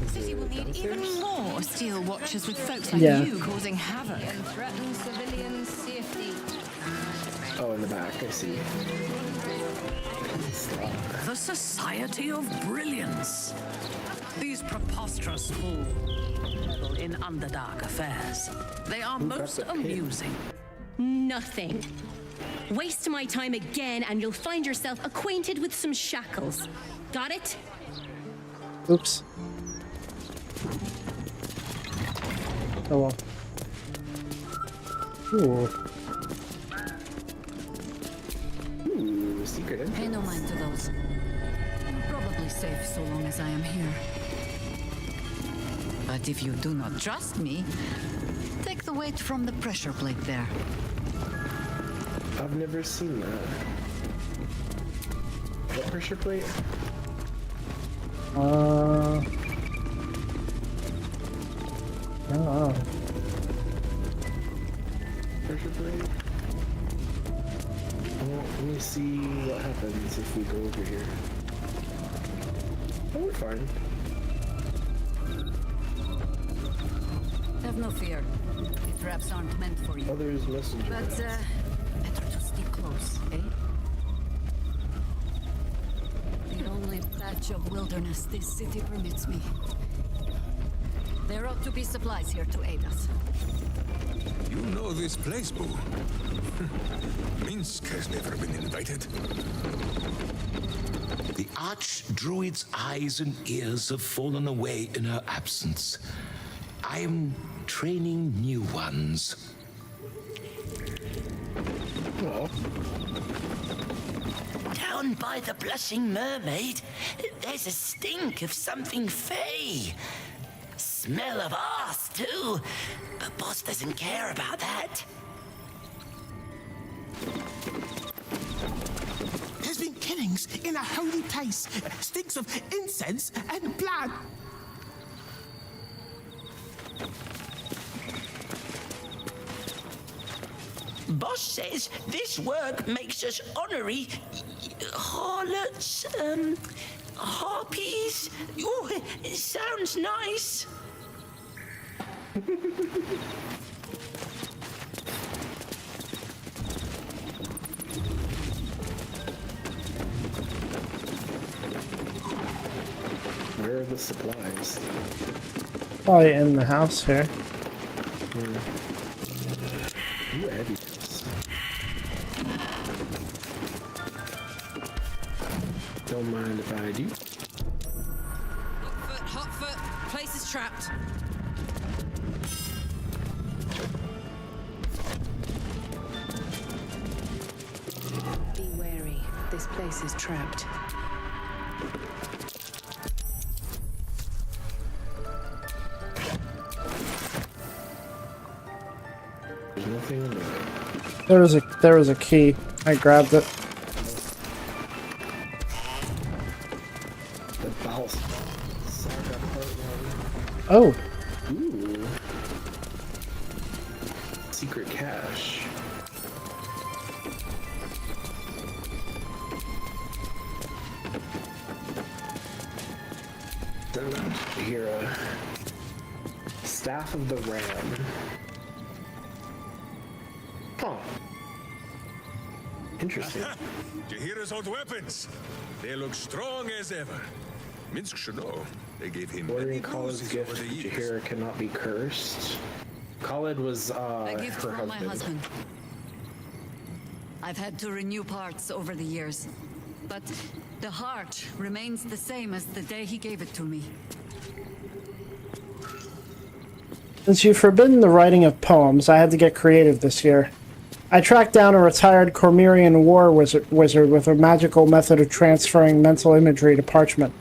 City will need even more steel watchers with folks like Yeah. you causing havoc. And threaten civilian safety. Oh, in the back, I see. The Society of Brilliance. These preposterous fools meddle in Underdark affairs. They are most amusing. Nothing. Waste my time again and you'll find yourself acquainted with some shackles. Got it? Oops. Oh well. Ooh. Ooh, secret entrance. Pay no mind to those. I'm probably safe so long as I am here. But if you do not trust me, take the weight from the pressure plate there. I've never seen that. What pressure plate? I don't know. Pressure plate? Well, let me see what happens if we go over here. Oh, we're fine. Have no fear. The traps aren't meant for you. Others messenger. But, better to stick close, eh? The only patch of wilderness this city permits me. There ought to be supplies here to aid us. You know this place, Boo. Minsk has never been invited. The Archdruid's eyes and ears have fallen away in her absence. I am training new ones. Well. Down by the Blushing Mermaid, there's a stink of something fey. Smell of arse, too. But boss doesn't care about that. There's been killings in a holy place. Stinks of incense and blood. Boss says this work makes us honorary harlots, harpies. Oh, it sounds nice. Where are the supplies? Probably in the house here. Ooh, heavy. Don't mind if I do. Hot foot. Place is trapped. Be wary. This place is trapped. There's nothing in there. There was a key. I grabbed it. The Bal Saga Part 1. Oh. Ooh. Secret cache. Here, Staff of the Ram. Huh. Interesting. Jahira's old weapons. They look strong as ever. Minsk should know. They gave him Ordering Khaled's gift. Jahira cannot be cursed. Khaled was A gift her from my husband. husband. I've had to renew parts over the years, but the heart remains the same as the day he gave it to me. Since you've forbidden the writing of poems, I had to get creative this year. I tracked down a retired Cormyrian war wizard with a magical method of transferring mental imagery to parchment.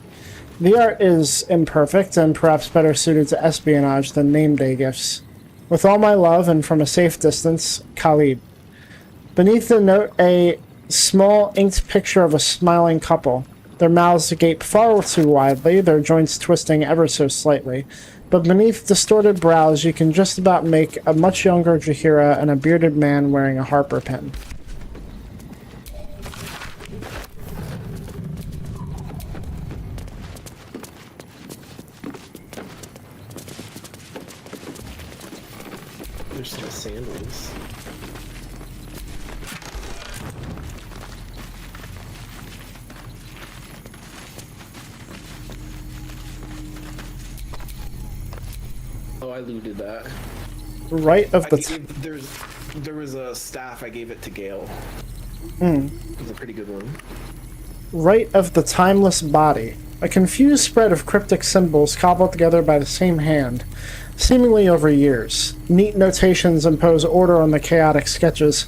The art is imperfect and perhaps better suited to espionage than name day gifts. With all my love and from a safe distance, Khalid. Beneath the note, a small inked picture of a smiling couple. Their mouths gape far too widely, their joints twisting ever so slightly. But beneath distorted brows, you can just about make a much younger Jahira and a bearded man wearing a Harper pen. There's some sandals. Oh, I looted that. Right of the there was a staff. I gave it to Gale. It was a pretty good one. Right of the timeless body. A confused spread of cryptic symbols cobbled together by the same hand, seemingly over years. Neat notations impose order on the chaotic sketches,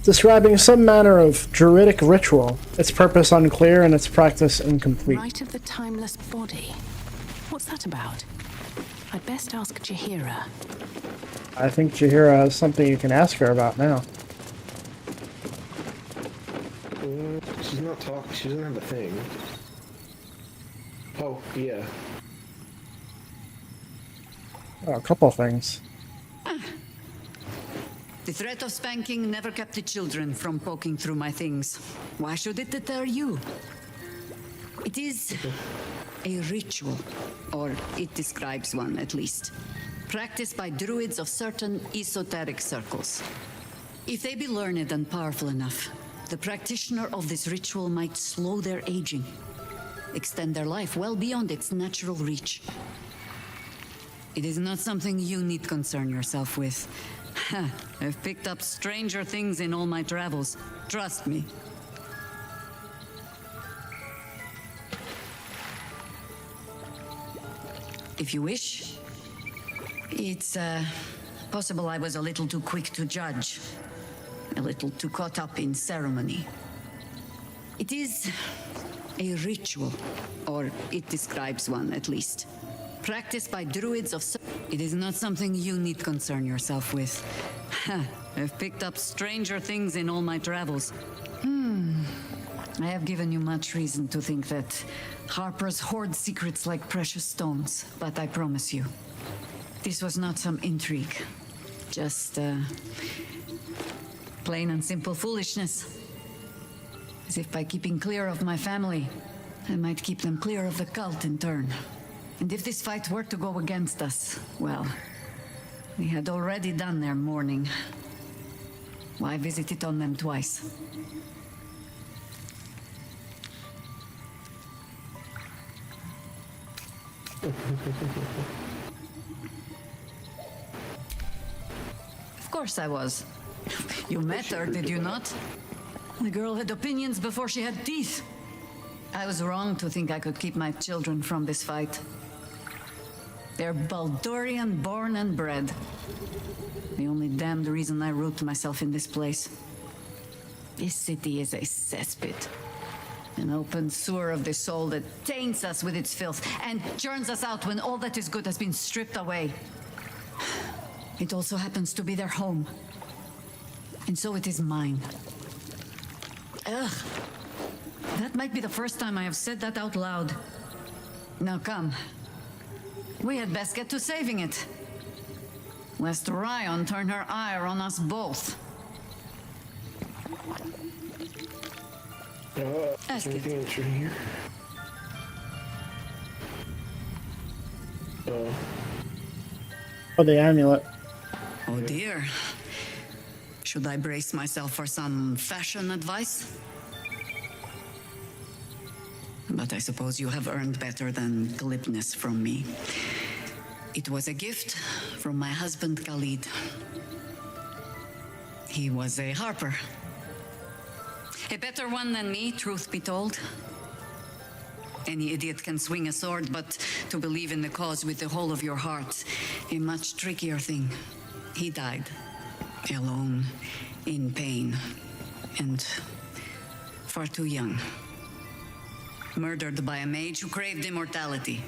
describing some manner of druidic ritual, its purpose unclear and its practice incomplete. Right of the timeless body. What's that about? I'd best ask Jahira. I think Jahira has something you can ask her about now. She's not talking. She doesn't have a thing. Oh, yeah. Oh, a couple things. The threat of spanking never kept the children from poking through my things. Why should it deter you? It is a ritual, or it describes one at least, practiced by druids of certain esoteric circles. If they be learned and powerful enough, the practitioner of this ritual might slow their aging, extend their life well beyond its natural reach. It is not something you need concern yourself with. I've picked up stranger things in all my travels. Trust me. If you wish, it's possible I was a little too quick to judge, a little too caught up in ceremony. It is a ritual, or it describes one at least. Practiced by druids of... It is not something you need concern yourself with. I've picked up stranger things in all my travels. I have given you much reason to think that Harpers hoard secrets like precious stones, but I promise you, this was not some intrigue. Just, plain and simple foolishness. As if by keeping clear of my family, I might keep them clear of the cult in turn. And if this fight were to go against us, well, we had already done their mourning. Why visit it on them twice? Of course I was. You met her, did you not? The girl had opinions before she had teeth. I was wrong to think I could keep my children from this fight. They're Baldurian born and bred. The only damned reason I root myself in this place. This city is a cesspit. An open sewer of the soul that taints us with its filth and churns us out when all that is good has been stripped away. It also happens to be their home. And so it is mine. Ugh. That might be the first time I have said that out loud. Now come. We had best get to saving it. Lest Ryan turn her ire on us both. Ask it. Answer here. Oh, the amulet. Oh dear. Should I brace myself for some fashion advice? But I suppose you have earned better than glibness from me. It was a gift from my husband Khalid. He was a harper. A better one than me, truth be told. Any idiot can swing a sword, but to believe in the cause with the whole of your heart, a much trickier thing. He died. Alone, in pain, and far too young. Murdered by a mage who craved immortality.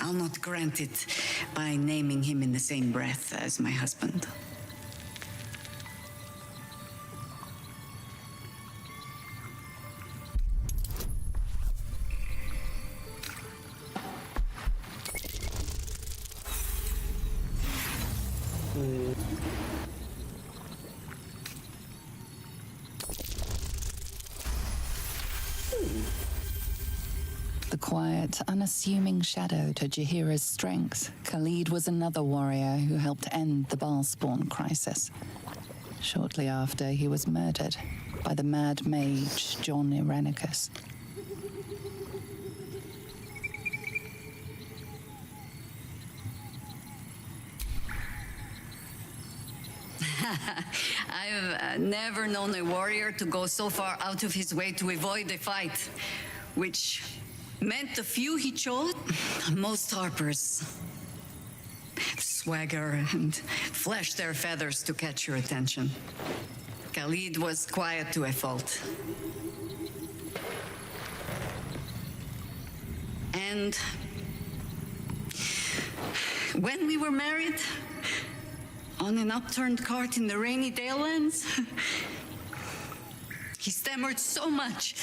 I'll not grant it by naming him in the same breath as my husband. The quiet, unassuming shadow to Jaheira's strength, Khalid was another warrior who helped end the Balspawn crisis. Shortly after, he was murdered by the mad mage John Irenicus. I've never known a warrior to go so far out of his way to avoid a fight, which meant the few he chose, most harpers swagger and flash their feathers to catch your attention. Khalid was quiet to a fault. And when we were married, on an upturned cart in the rainy Dalelands, he stammered so much.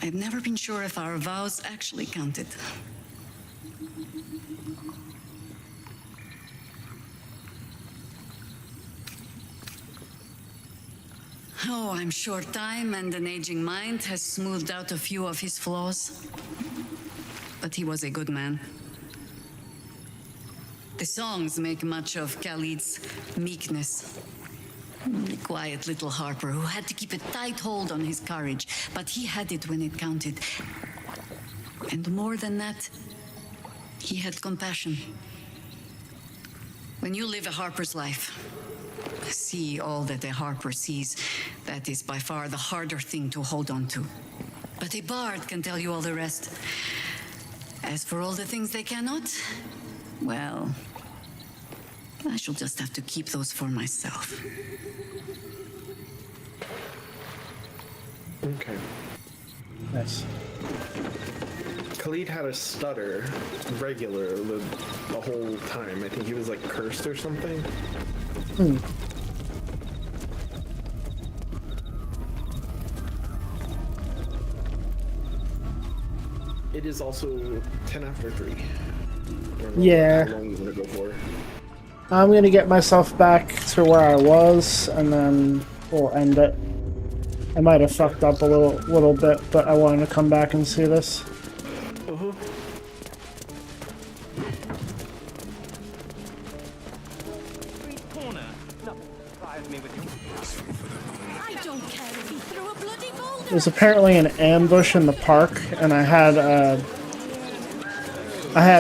I've never been sure if our vows actually counted. Oh, I'm sure time and an aging mind has smoothed out a few of his flaws. But he was a good man. The songs make much of Khalid's meekness. A quiet little harper who had to keep a tight hold on his courage, but he had it when it counted. And more than that, he had compassion. When you live a harper's life, see all that a harper sees, that is by far the harder thing to hold on to. But a bard can tell you all the rest. As for all the things they cannot, well, I shall just have to keep those for myself. Okay. Nice. Khalid had a stutter regular the whole time. I think he was like cursed or something. Hmm. It is also 10 after 3. Yeah. How long you want to go for? I'm gonna get myself back to where I was, and then we'll end it. I might have fucked up a little bit, but I wanted to come back and see this. I don't care if he threw a bloody boulder. There's apparently an ambush in the park, and I had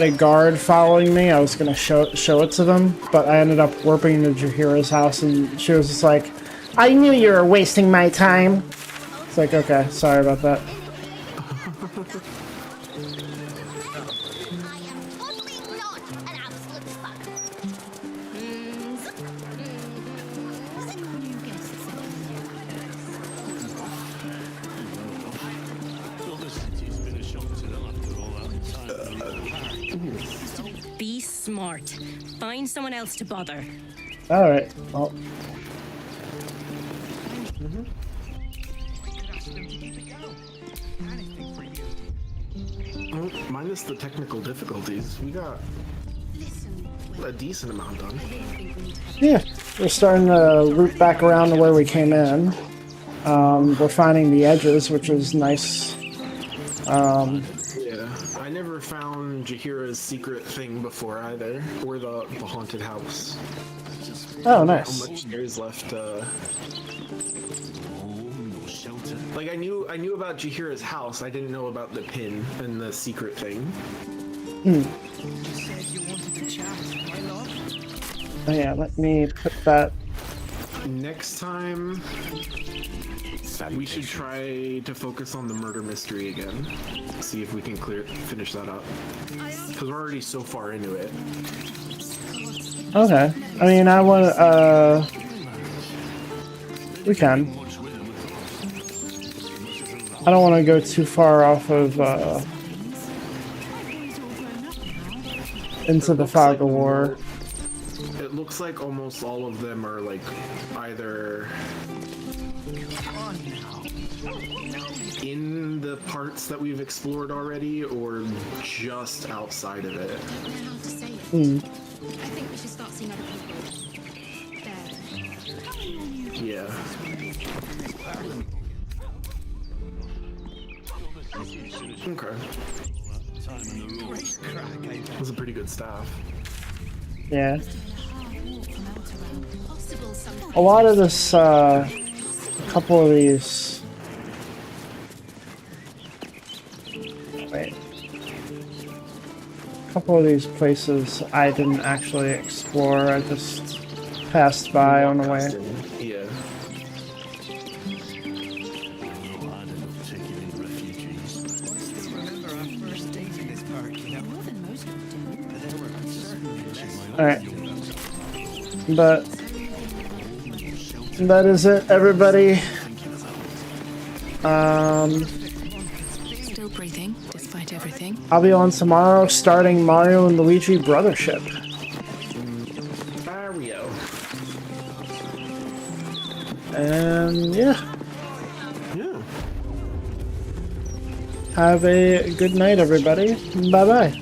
a guard following me. I was gonna show it to them, but I ended up warping into Jaheira's house, and she was just like, "I knew you were wasting my time." It's like, okay, sorry about that. Be smart. Find someone else to bother. All right. Well. Well, minus the technical difficulties, we got a decent amount done. Yeah, we're starting to root back around to where we came in. We're finding the edges, which is nice. Yeah, I never found Jaheira's secret thing before either, or the haunted house. Oh, nice. How much there is left? Like I knew about Jaheira's house. I didn't know about the pin and the secret thing. Hmm. Oh yeah, let me put that. Next time, we should try to focus on the murder mystery again. See if we can finish that up. Because we're already so far into it. Okay. I mean, I want. We can. I don't want to go too far off of into the fog of war. It looks like almost all of them are like either in the parts that we've explored already or just outside of it. Hmm. I think we should start seeing other people. Yeah. Okay. That was a pretty good staff. Yeah. A lot of this, a couple of these. Wait. A couple of these places I didn't actually explore. I just passed by on the way. Yeah. Alright. But that is it, everybody. Still breathing, despite everything. I'll be on tomorrow starting Mario and Luigi Brothership. Mario. And yeah. Yeah. Have a good night, everybody. Bye-bye.